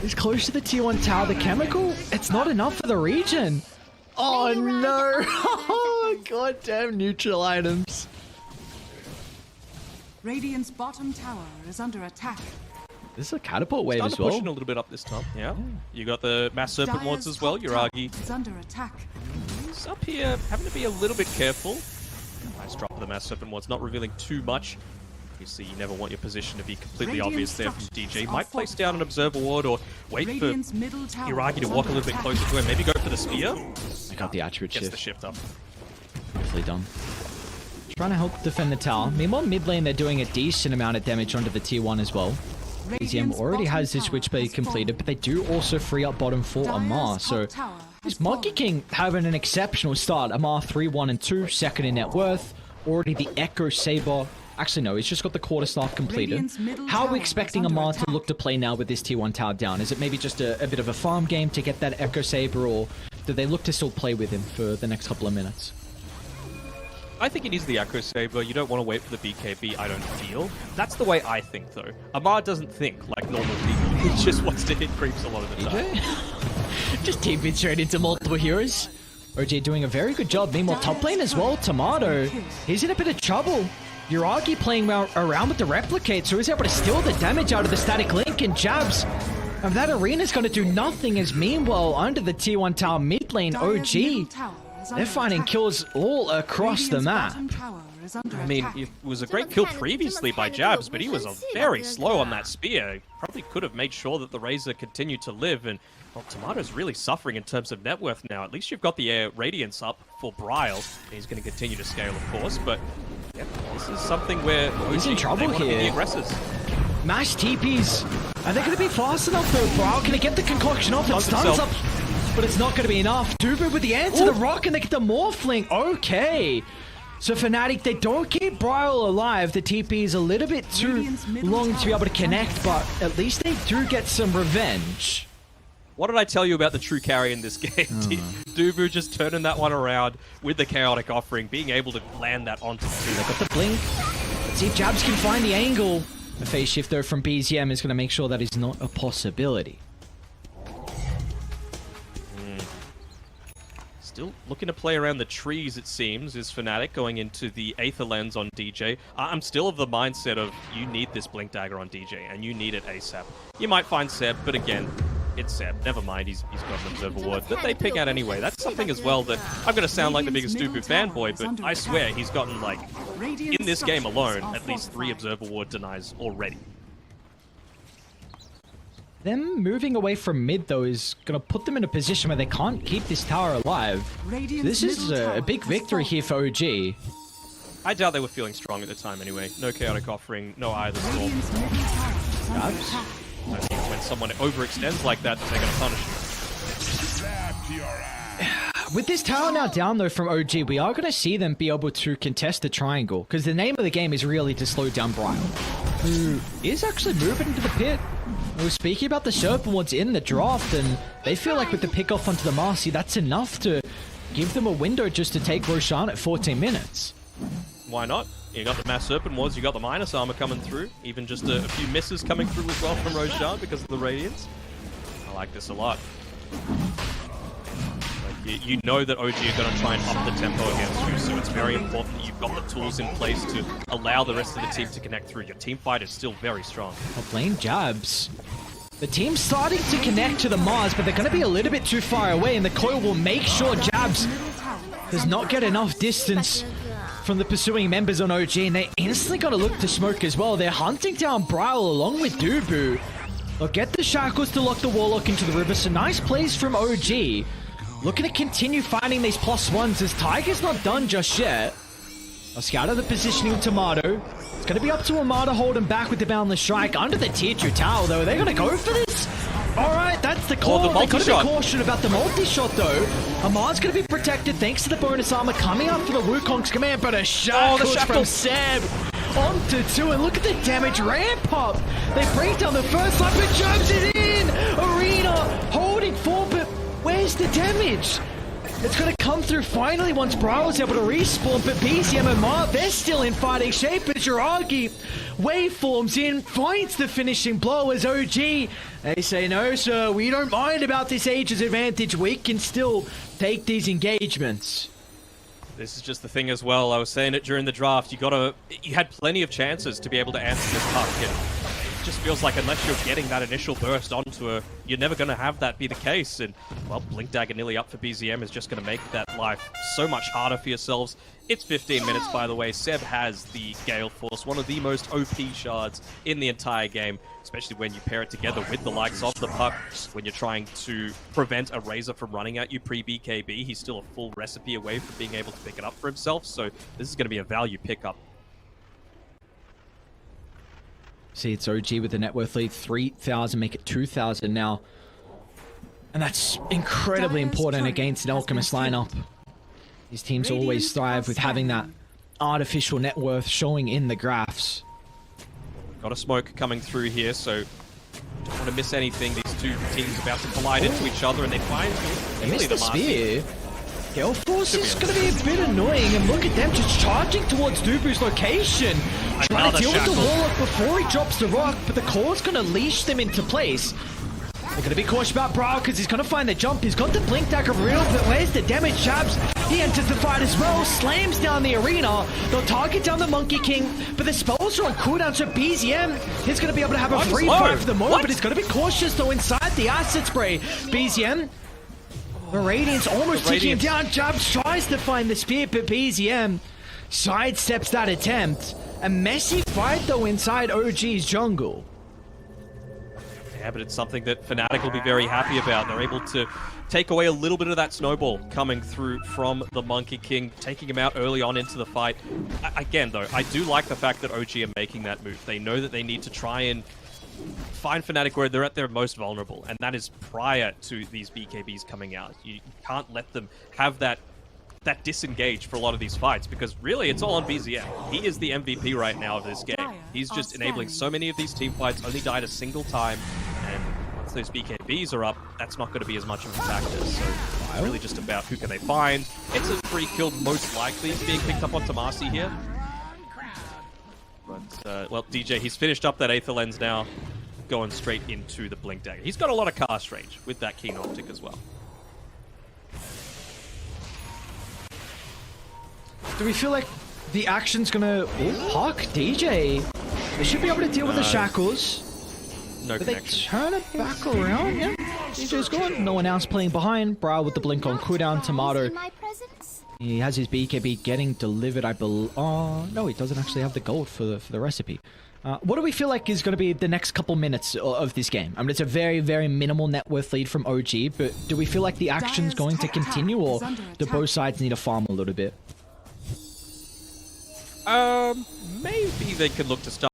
He's close to the tier 1 tower. The chemical, it's not enough for the region. Oh no. Oh, goddamn neutral items. Radiant's bottom tower is under attack. This is a catapult wave as well. Pushing a little bit up this top. Yeah. You got the Mass Serpent Wards as well. Yuragi is under attack. He's up here, having to be a little bit careful. Nice drop of the Mass Serpent Wards, not revealing too much. Obviously, you never want your position to be completely obvious there from DJ. Might place down an Observer Ward or wait for Yuragi to walk a little bit closer to him. Maybe go for the spear. I got the attribute shift. Gets the shift up. Beautifully done. Trying to help defend the tower. Meanwhile, mid lane, they're doing a decent amount of damage onto the tier 1 as well. BZM already has his switchblade completed, but they do also free up bottom for Amar. So this Monkey King having an exceptional start. Amar 3, 1, and 2, second in net worth. Already the Echo Saber. Actually, no, he's just got the quarterstaff completed. How are we expecting Amar to look to play now with this tier 1 tower down? Is it maybe just a bit of a farm game to get that Echo Saber, or do they look to still play with him for the next couple of minutes? I think he needs the Echo Saber. You don't want to wait for the BKB, I don't feel. That's the way I think, though. Amar doesn't think like normal people. He just wants to hit creeps a lot of the time. Just TP straight into multiple heroes. OJ doing a very good job. Meanwhile, top lane as well, Tomato. He's in a bit of trouble. Yuragi playing around with the Replicate, so he's able to steal the damage out of the Static Link, and Jabs. And that arena's going to do nothing, as meanwhile, under the tier 1 tower mid lane, OG, they're finding kills all across the map. I mean, it was a great kill previously by Jabs, but he was very slow on that spear. Probably could have made sure that the Razor continued to live, and well, Tomato's really suffering in terms of net worth now. At least you've got the Radiance up for Bryle. He's going to continue to scale, of course, but yeah, this is something where he's in trouble here. The aggressors. Mash TPs. Are they going to be fast enough though? Bryle, can he get the concoction off? It stuns up, but it's not going to be enough. Dubu with the answer, the rock, and they get the Morphling. Okay. So Fnatic, they don't keep Bryle alive. The TP is a little bit too long to be able to connect, but at least they do get some revenge. What did I tell you about the true carry in this game? Dubu just turning that one around with the Chaotic Offering, being able to land that onto the team. They got the blink. Let's see if Jabs can find the angle. The phase shift though from BZM is going to make sure that is not a possibility. Still looking to play around the trees, it seems, is Fnatic going into the Aether Lens on DJ. I'm still of the mindset of you need this Blink Dagger on DJ, and you need it ASAP. You might find Seb, but again, it's Seb. Never mind, he's got an Observer Ward that they pick out anyway. That's something as well that I'm going to sound like the biggest Dubu fanboy, but I swear he's gotten, like, in this game alone, at least 3 Observer Ward denies already. Them moving away from mid, though, is going to put them in a position where they can't keep this tower alive. So this is a big victory here for OG. I doubt they were feeling strong at the time anyway. No chaotic offering, no either storm. Radiant's middle tower is under Jabs? attack. I think when someone overextends like that, they're going to punish you. With this tower now down though from OG, we are going to see them be able to contest the triangle, because the name of the game is really to slow down Bryle, who is actually moving into the pit. We were speaking about the Serpent Wards in the draft, and they feel like with the pick off onto the Marcy, that's enough to give them a window just to take Roshan at 14 minutes. Why not? You got the Mass Serpent Wards, you got the Minus Armor coming through, even just a few misses coming through as well from Roshan because of the Radiance. I like this a lot. Like, you know that OG are going to try and up the tempo against you, so it's very important that you've got the tools in place to allow the rest of the team to connect through. Your team fight is still very strong. Well, playing Jabs. The team's starting to connect to the Mars, but they're going to be a little bit too far away, and the Coil will make sure Jabs does not get enough distance from the pursuing members on OG, and they instantly got to look to smoke as well. They're hunting down Bryle along with Dubu. They'll get the Shackles to lock the Warlock into the river, so nice plays from OG. Looking to continue finding these +1s as Tiger's not done just yet. I'll scout out the positioning of Tomato. It's going to be up to Armada holding back with the Boundless Strike. Under the tier 2 tower though, they're going to go for this? Alright, that's the call. They've got to be cautious about the multi-shot though. Armad's going to be protected thanks to the bonus armor coming up for the Wukong's command, but a shackles from Seb onto 2, and look at the damage ramp up. They break down the first line, but Jobs is in! Arena holding 4, but where's the damage? It's going to come through finally once Bryle's able to respawn, but BCM and Mar, they're still in fighting shape, but Jiragi waveforms in, finds the finishing blow as OG. They say, no sir, we don't mind about this age's advantage, we can still take these engagements. This is just the thing as well. I was saying it during the draft. You had plenty of chances to be able to answer this puck, and it just feels like unless you're getting that initial burst onto her, you're never going to have that be the case. And well, Blink Dagger nearly up for BZM is just going to make that life so much harder for yourselves. It's 15 minutes, by the way. Seb has the Gale Force, one of the most OP shards in the entire game, especially when you pair it together with the likes of the puck. When you're trying to prevent a Razor from running at you pre-BKB, he's still a full recipe away from being able to pick it up for himself, so this is going to be a value pickup. See, it's OG with the net worth lead, 3,000, make it 2,000 now. And that's incredibly important against an Alchemist lineup. These teams always thrive with having that artificial net worth showing in the graphs. Got a smoke coming through here, so don't want to miss anything. These two teams about to collide into each other, and they find They missed the spear. Gale Force is going to be a bit annoying, and look at them just charging towards Dubu's location. Trying to deal with the Warlock before he drops the rock, but the core's going to leash them into place. They're going to be cautious about Bryle because he's going to find the jump. He's got the Blink Dagger real, but where's the damage? Jabs, he enters the fight as well, slams down the arena. They'll target down the Monkey King, but the spells are on cooldown, so BZM is going to be able to have a free fight for the moment, but he's going to be cautious though inside the acid spray. BZM, the Radiance almost taking him down. Jabs tries to find the spear, but BZM sidesteps that attempt. A messy fight though inside OG's jungle. Yeah, but it's something that Fnatic will be very happy about. They're able to take away a little bit of that snowball coming through from the Monkey King, taking him out early on into the fight. Again, though, I do like the fact that OG are making that move. They know that they need to try and find Fnatic where they're at their most vulnerable, and that is prior to these BKBs coming out. You can't let them have that disengage for a lot of these fights, because really it's all on BZM. He is the MVP right now of this game. He's just enabling so many of these team fights, only died a single time, and once those BKBs are up, that's not going to be as much of a factor. So it's really just about who can they find. It's a free kill most likely being picked up on Tomasi here. But, well, DJ, he's finished up that Aether Lens now, going straight into the Blink Dagger. He's got a lot of cast range with that Keen Optic as well. Do we feel like the action's gonna puck DJ? They should be able to deal with the shackles. No but connection. They turn it back around. Yeah, DJ's gone. No one else playing behind. Bryle with the blink on cooldown. Tomato. He has his BKB getting delivered. I believe. Oh no, he doesn't actually have the gold for the recipe. What do we feel like is going to be the next couple minutes of this game? I mean, it's a very, very minimal net worth lead from OG, but do we feel like the action's going to continue, or do both sides need to farm a little bit? Maybe they could look to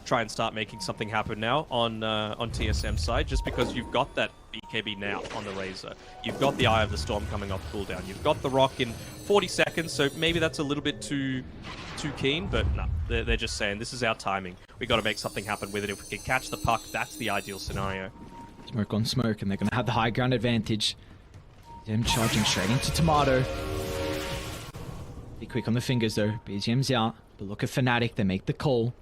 try and start making something happen now on TSM's side, just because you've got that BKB now on the Razor. You've got the Eye of the Storm coming off cooldown. You've got the Rock in 40 seconds, so maybe that's a little bit too keen, but no, they're just saying this is our timing. We got to make something happen with it. If we can catch the puck, that's the ideal scenario. Smoke on smoke, and they're going to have the high ground advantage. Them charging straight into Tomato. Be quick on the fingers though. BGM's out. But look at Fnatic. They make the call.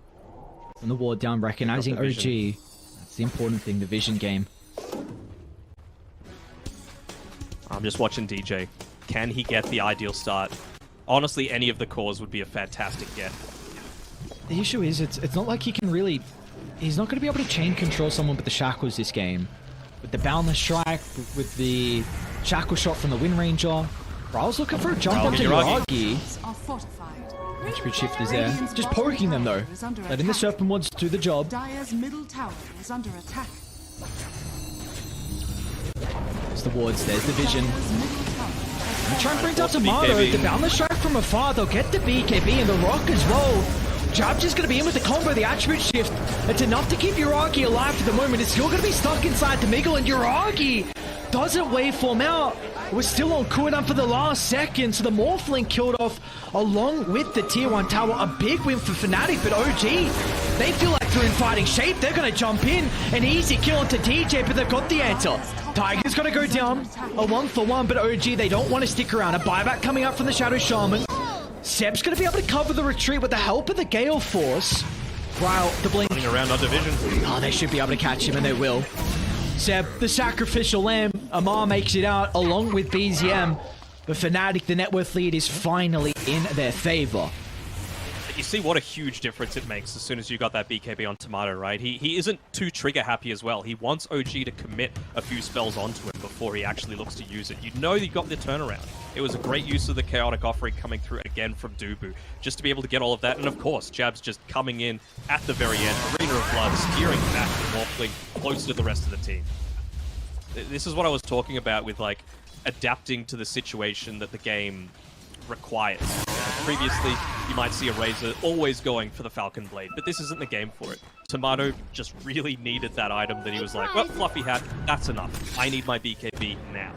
From the ward down, recognizing OG. That's the important thing, the vision game. I'm just watching DJ. Can he get the ideal start? Honestly, any of the cores would be a fantastic get. The issue is, it's not like he can really... He's not going to be able to chain control someone with the shackles this game. With the boundless strike, with the shackle shot from the Wind Ranger. Brawl's looking for a jump onto Yuragi. Attribute shift is there. Just poking them though. Letting the Serpent Wards do the job. Dire's middle tower is under attack. There's the wards, there's the vision. And try and bring down Tomato. The boundless strike from afar. They'll get the BKB and the Rock as well. Jab's just going to be in with the combo, the attribute shift. It's enough to keep Yuragi alive for the moment. It's still going to be stuck inside the Miggle, and Yuragi doesn't waveform out. We're still on cooldown for the last second, so the Morphling killed off along with the tier 1 tower. A big win for Fnatic, but OG, they feel like they're in fighting shape. They're going to jump in. An easy kill onto DJ, but they've got the answer. Tiger's going to go down. A 1-for-1, but OG, they don't want to stick around. A buyback coming up from the Shadow Shaman. Seb's going to be able to cover the retreat with the help of the Gale Force. Wow, the blink. Running around on division. Oh, they should be able to catch him, and they will. Seb, the sacrificial lamb. Amar makes it out along with BZM. But Fnatic, the net worth lead, is finally in their favor. You see what a huge difference it makes as soon as you got that BKB on Tomato, right? He isn't too trigger happy as well. He wants OG to commit a few spells onto him before he actually looks to use it. You know you got the turnaround. It was a great use of the chaotic offering coming through again from Dubu, just to be able to get all of that. And of course, Jab's just coming in at the very end. Arena of Blood, steering back the Morphling closer to the rest of the team. This is what I was talking about with like adapting to the situation that the game requires. Previously, you might see a Razor always going for the Falcon Blade, but this isn't the game for it. Tomato just really needed that item that he was like, well, Fluffy Hat, that's enough. I need my BKB now.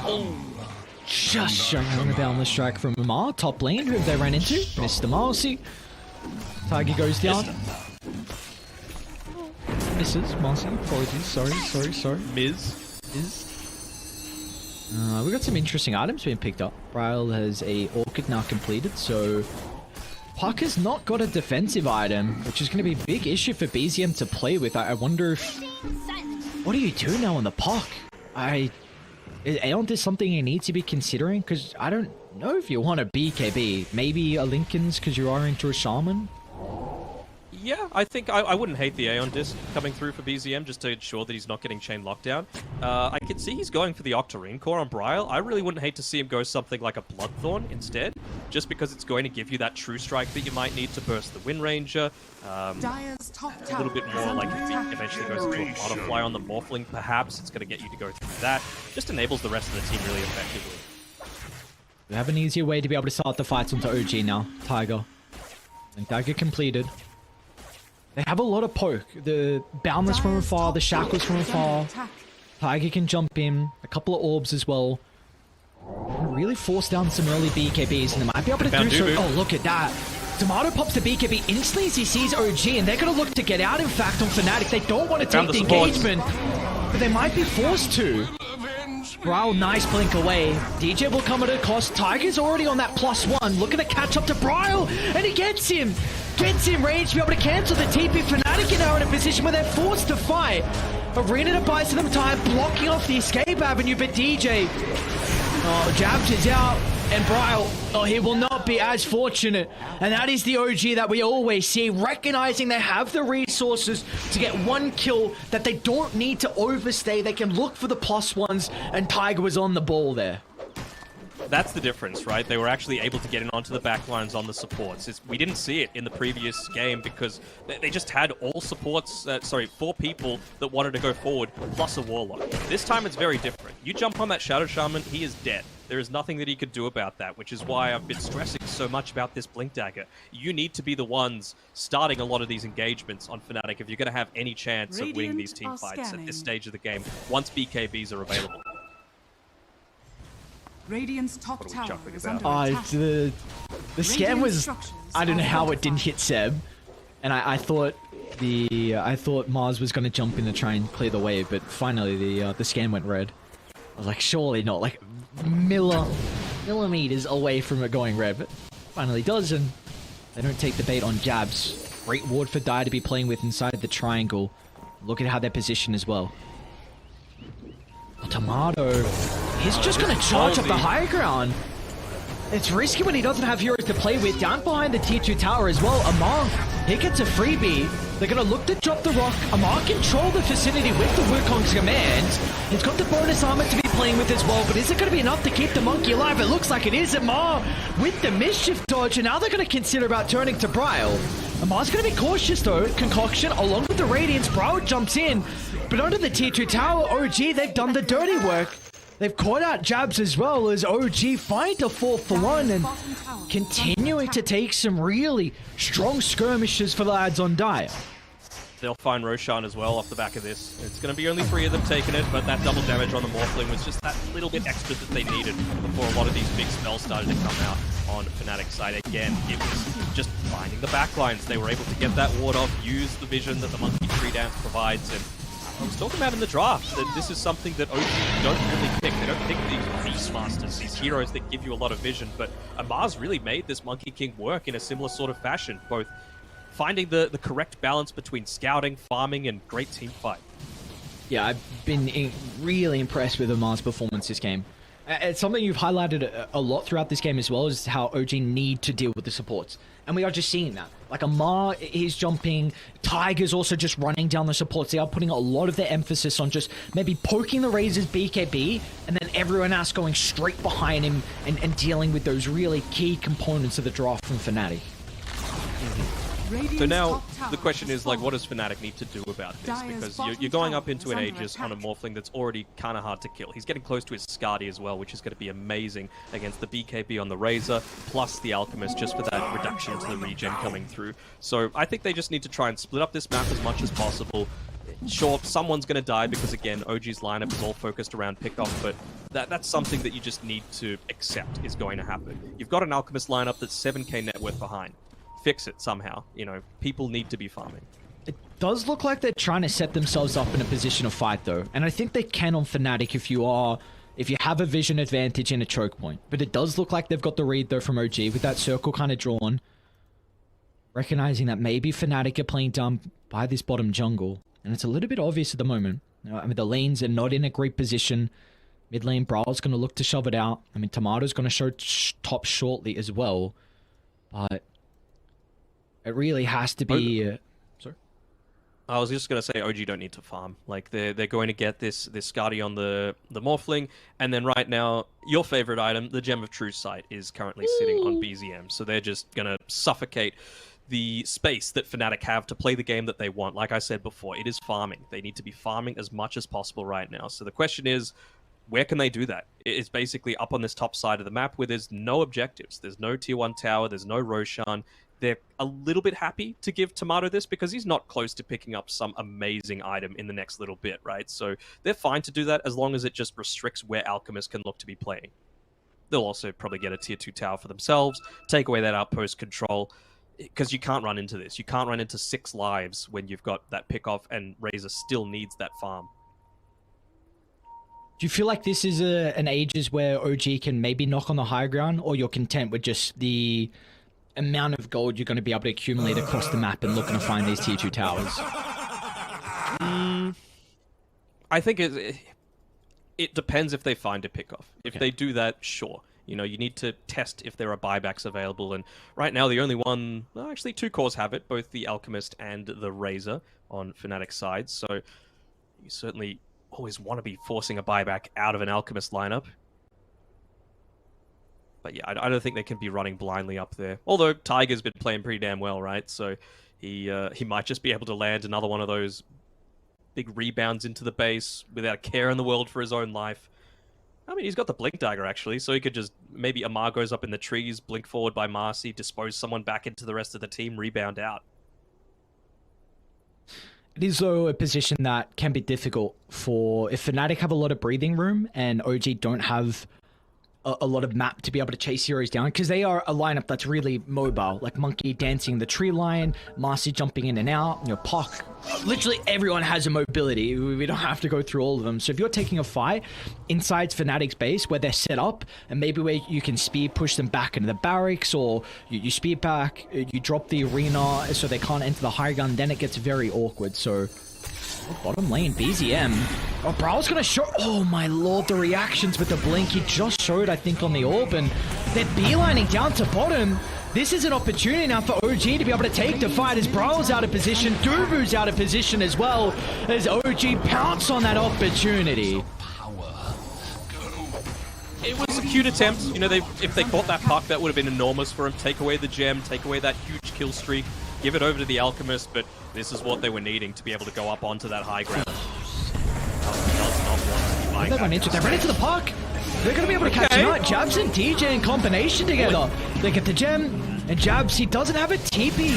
Oh. Just showing on the boundless strike from Amar. Top lane, who they ran into. Mr. Marcy. Tiger goes down. Misses. Marcy, apologies. Sorry. Miz. We got some interesting items being picked up. Bryle has a Orchid now completed, so Puck has not got a defensive item, which is going to be a big issue for BZM to play with. I wonder if... What do you do now on the Puck? Is Aeon this something you need to be considering? Because I don't know if you want a BKB. Maybe a Lincoln's because you are into a Shaman? Yeah, I think I wouldn't hate the Aeon disc coming through for BZM just to ensure that he's not getting chain lockdown. I can see he's going for the Octarine core on Bryle. I really wouldn't hate to see him go something like a Bloodthorn instead, just because it's going to give you that true strike that you might need to burst the Wind Ranger. A little bit more like if he eventually goes into a Butterfly on the Morphling, perhaps it's going to get you to go through that. Just enables the rest of the team really effectively. We have an easier way to be able to start the fights onto OG now. Tiger. And Dagger completed. They have a lot of poke. The boundless from afar, the shackles from afar. Tiger can jump in. A couple of orbs as well. Really force down some early BKBs, and they might be able to do so. Oh, look at that. Tomato pops the BKB instantly as he sees OG, and they're going to look to get out, in fact, on Fnatic. They don't want to take the engagement, but they might be forced to. Bryle, nice blink away. DJ will come at a cost. Tiger's already on that +1, looking to catch up to Bryle, and he gets him. Gets in range to be able to cancel the TP. Fnatic are now in a position where they're forced to fight. Arena to buy some time, blocking off the escape avenue, but DJ, Jabs is out, and Bryle, he will not be as fortunate. And that is the OG that we always see, recognizing they have the resources to get one kill, that they don't need to overstay. They can look for the +1s, and Tiger was on the ball there. That's the difference, right? They were actually able to get in onto the backlines on the supports. We didn't see it in the previous game because they just had all supports, 4 people that wanted to go forward, plus a Warlock. This time it's very different. You jump on that Shadow Shaman, he is dead. There is nothing that he could do about that, which is why I've been stressing so much about this Blink Dagger. You need to be the ones starting a lot of these engagements on Fnatic if you're going to have any chance of winning these team fights at this stage of the game, once BKBs are available. Radiant's top tower is under attack. The scan was... I don't know how it didn't hit Seb. And I thought Mars was going to jump in to try and clear the way, but finally the scan went red. I was like, surely not. Like, millimeters away from it going red, but finally does, and they don't take the bait on jabs. Great ward for Dire to be playing with inside the triangle. Look at how they're positioned as well. Tomato, he's just going to charge up the high ground. It's risky when he doesn't have heroes to play with. Down behind the tier 2 tower as well, Amar, he gets a freebie. They're going to look to drop the rock. Amar control the vicinity with the Wukong's commands. He's got the bonus armor to be playing with as well, but is it going to be enough to keep the monkey alive? It looks like it is. Amar with the mischief dodge, and now they're going to consider about turning to Bryle. Amar's going to be cautious though. Concoction along with the Radiance. Bryle jumps in, but under the tier 2 tower, OG, they've done the dirty work. They've caught out jabs as well as OG find a 4-for-1 and continuing to take some really strong skirmishes for the lads on Dire. They'll find Roshan as well off the back of this. It's going to be only 3 of them taking it, but that double damage on the Morphling was just that little bit extra that they needed before a lot of these big spells started to come out on Fnatic's side. Again, it was just finding the backlines. They were able to get that ward off, use the vision that the Monkey Tree Dance provides, and I was talking about in the draft that this is something that OG don't really pick. They don't pick these Beastmasters, these heroes that give you a lot of vision, but Amar's really made this Monkey King work in a similar sort of fashion, both finding the correct balance between scouting, farming, and great team fight. Yeah, I've been really impressed with Amar's performance this game. It's something you've highlighted a lot throughout this game as well, is how OG need to deal with the supports. And we are just seeing that. Like Amar, he's jumping. Tiger's also just running down the supports. They are putting a lot of their emphasis on just maybe poking the Razor's BKB, and then everyone else going straight behind him and dealing with those really key components of the draft from Fnatic. So now the question is, like, what does Fnatic need to do about this? Because you're going up into an Aegis on a Morphling that's already kind of hard to kill. He's getting close to his Skadi as well, which is going to be amazing against the BKB on the Razor, plus the Alchemist, just for that reduction to the regen coming through. So I think they just need to try and split up this map as much as possible. Sure, someone's going to die because, again, OG's lineup is all focused around pickoff, but that's something that you just need to accept is going to happen. You've got an Alchemist lineup that's 7k net worth behind. Fix it somehow. You know, people need to be farming. It does look like they're trying to set themselves up in a position of fight though, and I think they can on Fnatic if you have a vision advantage in a choke point. But it does look like they've got the read though from OG with that circle kind of drawn, recognizing that maybe Fnatic are playing down by this bottom jungle, and it's a little bit obvious at the moment. I mean, the lanes are not in a great position. Mid lane Brawl's going to look to shove it out. I mean, Tomato's going to show top shortly as well, but it really has to be... sorry? I was just going to say OG don't need to farm. Like, they're going to get this Skadi on the Morphling, and then right now, your favorite item, the Gem of True Sight, is currently sitting on BZM. So they're just going to suffocate the space that Fnatic have to play the game that they want. Like I said before, it is farming. They need to be farming as much as possible right now. So the question is, where can they do that? It's basically up on this top side of the map where there's no objectives. There's no tier 1 tower, there's no Roshan. They're a little bit happy to give Tomato this because he's not close to picking up some amazing item in the next little bit, right? So they're fine to do that as long as it just restricts where Alchemist can look to be playing. They'll also probably get a tier 2 tower for themselves, take away that outpost control, because you can't run into this. You can't run into 6 lives when you've got that pick off and Razor still needs that farm. Do you feel like this is an Aegis where OG can maybe knock on the high ground, or you're content with just the amount of gold you're going to be able to accumulate across the map and looking to find these tier 2 towers? I think it depends if they find a pickoff. If they do that, sure. You know, you need to test if there are buybacks available, and right now the only one, well, actually 2 cores have it, both the Alchemist and the Razor on Fnatic's side, so you certainly always want to be forcing a buyback out of an Alchemist lineup. But yeah, I don't think they can be running blindly up there. Although Tiger's been playing pretty damn well, right? So he might just be able to land another one of those big rebounds into the base without a care in the world for his own life. I mean, he's got the Blink Dagger, actually, so he could just... Maybe Amar goes up in the trees, blink forward by Marcy, dispose someone back into the rest of the team, rebound out. It is, though, a position that can be difficult for... If Fnatic have a lot of breathing room and OG don't have a lot of map to be able to chase heroes down, because they are a lineup that's really mobile, like Monkey dancing the tree line, Marcy jumping in and out, you know, Puck. Literally everyone has a mobility. We don't have to go through all of them. So if you're taking a fight inside Fnatic's base where they're set up, and maybe where you can speed push them back into the barracks, or you speed back, you drop the arena so they can't enter the high gun, then it gets very awkward. So bottom lane, BZM. Oh, Brow's gonna show... Oh my lord, the reactions with the blink. He just showed, I think, on the orb, and they're beelining down to bottom. This is an opportunity now for OG to be able to take the fight as Brow's out of position. Dubu's out of position as well, as OG pounce on that opportunity. It was a cute attempt. You know, if they caught that puck, that would have been enormous for him. Take away the gem, take away that huge kill streak, give it over to the Alchemist, but this is what they were needing to be able to go up onto that high ground. They run into the puck. They're going to be able to catch him out. Jabs and DJ in combination together. They get the gem, and Jabs, he doesn't have a TP.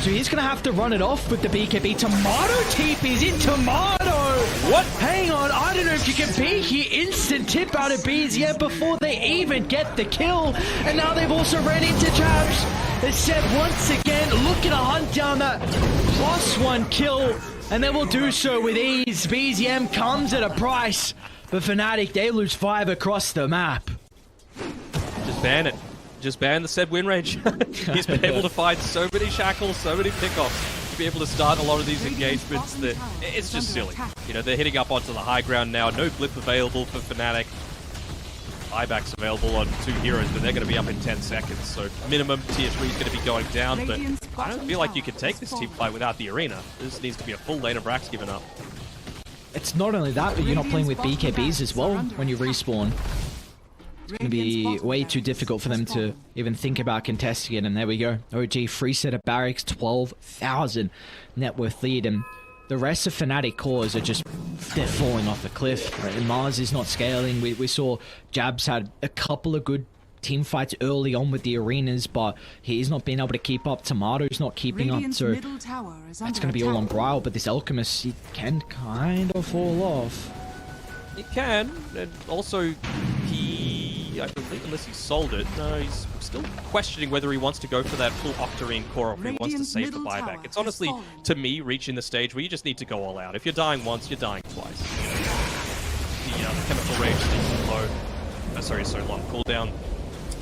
So he's going to have to run it off with the BKB. Tomato TP's in Tomato. What? Hang on, I don't know if you can be here. Instant tip out of BZM before they even get the kill. And now they've also ran into Jabs. They said once again, looking to hunt down that +1 kill. And they will do so with ease. BZM comes at a price. But Fnatic, they lose 5 across the map. Just ban it. Just ban the said win rage. He's been able to find so many shackles, so many pickoffs to be able to start a lot of these engagements that it's just silly. You know, they're hitting up onto the high ground now. No blip available for Fnatic. Buybacks available on 2 heroes, but they're going to be up in 10 seconds. So minimum tier 3 is going to be going down, but I don't feel like you can take this team fight without the arena. This needs to be a full lane of racks given up. It's not only that, but you're not playing with BKBs as well when you respawn. It's going to be way too difficult for them to even think about contesting it. And there we go. OG free set of barracks, 12,000 net worth lead. And the rest of Fnatic cores are just, they're falling off the cliff. Right? And Mars is not scaling. We saw Jabs had a couple of good team fights early on with the arenas, but he's not being able to keep up. Tomato's not keeping up, so that's going to be all on Brawl. But this Alchemist, he can kind of fall off. He can, and also I believe, unless he sold it, no, he's still questioning whether he wants to go for that full Octarine core or if he wants to save the buyback. It's honestly, to me, reaching the stage where you just need to go all out. If you're dying once, you're dying twice. The chemical range is low. Sorry, so long cooldown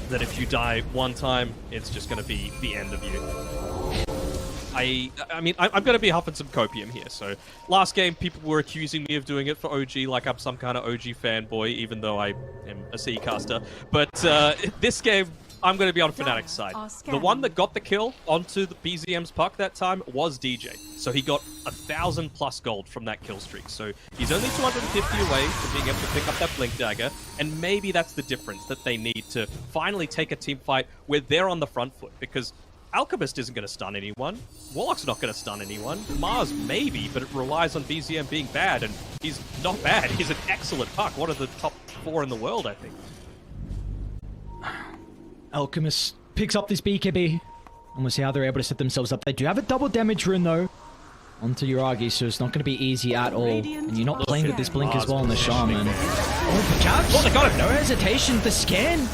that if you die one time, it's just going to be the end of you. I mean, I'm going to be huffing some copium here. So last game, people were accusing me of doing it for OG, like I'm some kind of OG fanboy, even though I am a C caster. But this game, I'm going to be on Fnatic's side. The one that got the kill onto the BZM's puck that time was DJ. So he got 1,000+ gold from that kill streak. So he's only 250 away from being able to pick up that Blink Dagger. And maybe that's the difference that they need to finally take a team fight where they're on the front foot. Because Alchemist isn't going to stun anyone. Warlock's not going to stun anyone. Mars maybe, but it relies on BZM being bad, and he's not bad. He's an excellent puck. One of the top 4 in the world, I think. Alchemist picks up this BKB, and we'll see how they're able to set themselves up. They do have a double damage rune, though, onto Yuragi, so it's not going to be easy at all. And you're not playing with this blink as well on the Shaman. Oh, for Jabs! Oh, they got him! No hesitation, the scan!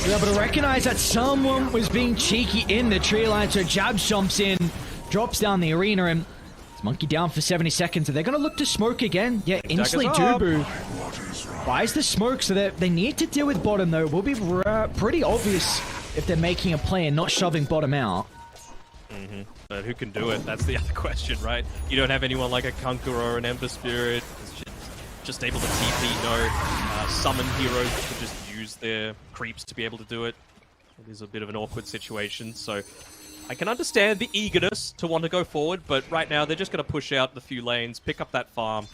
We're able to recognize that someone was being cheeky in the tree line, so Jabs jumps in, drops down the arena, and it's Monkey down for 70 seconds. Are they going to look to smoke again? Yeah, instantly Dubu buys the smoke, so they need to deal with bottom, though. It will be pretty obvious if they're making a play and not shoving bottom out. But who can do it? That's the other question, right? You don't have anyone like a Conqueror or an Ember Spirit. Just able to TP, no. Summon heroes to just use their creeps to be able to do it. It is a bit of an awkward situation, so I can understand the eagerness to want to go forward, but right now they're just going to push out the few lanes, pick up that farm,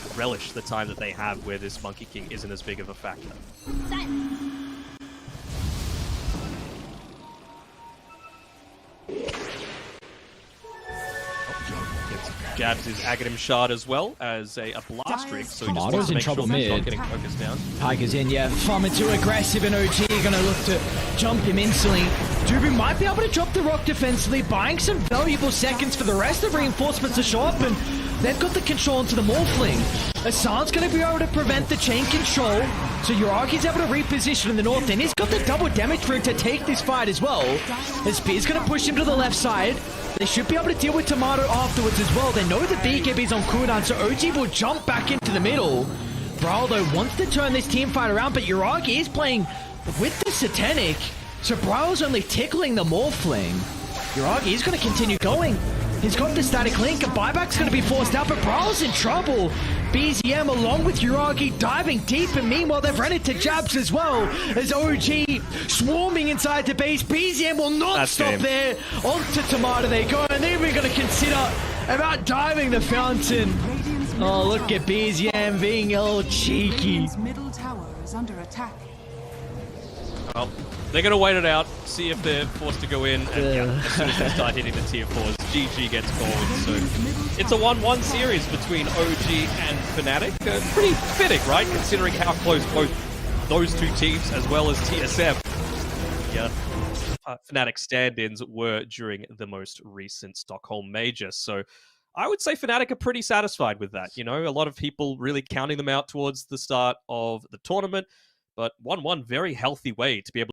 and relish the time that they have where this Monkey King isn't as big of a factor. Jabs is Aghanim Shard as well as a blast rig, so he just Tomato's wants to in make trouble sure he's not mid. getting focused down. Tiger's in, yeah. Farming too aggressive, and OG gonna look to jump him instantly. Dubu might be able to drop the rock defensively, buying some valuable seconds for the rest of reinforcements to show up, and they've got the control into the Morphling. Hassan's gonna be able to prevent the chain control, so Yuragi's able to reposition in the north end. He's got the double damage for him to take this fight as well. His Spear's gonna push him to the left side. They should be able to deal with Tomato afterwards as well. They know the BKB is on cooldown, so OG will jump back into the middle. Brawl, though, wants to turn this team fight around, but Yuragi is playing with the Satanic, so Brawl's only tickling the Morphling. Yuragi is going to continue going. He's got the static link, and buyback's going to be forced out, but Brawl's in trouble. BZM along with Yuragi diving deep, and meanwhile they've run into Jabs as well as OG swarming inside the base. BZM will not stop there. Onto Tomato they go, and they're even going to consider about diving the fountain. Oh, look at BZM being a little cheeky. Radiant's middle tower is under attack. Well, they're going to wait it out, see if they're forced to go in, and yeah, as soon as they start hitting the tier 4s, GG gets called. So it's a 1-1 series between OG and Fnatic. Pretty fitting, right, considering how close both those two teams, as well as TSM, Fnatic stand-ins were during the most recent Stockholm Major. So I would say Fnatic are pretty satisfied with that. You know, a lot of people really counting them out towards the start of the tournament, but 1-1, very healthy way to be able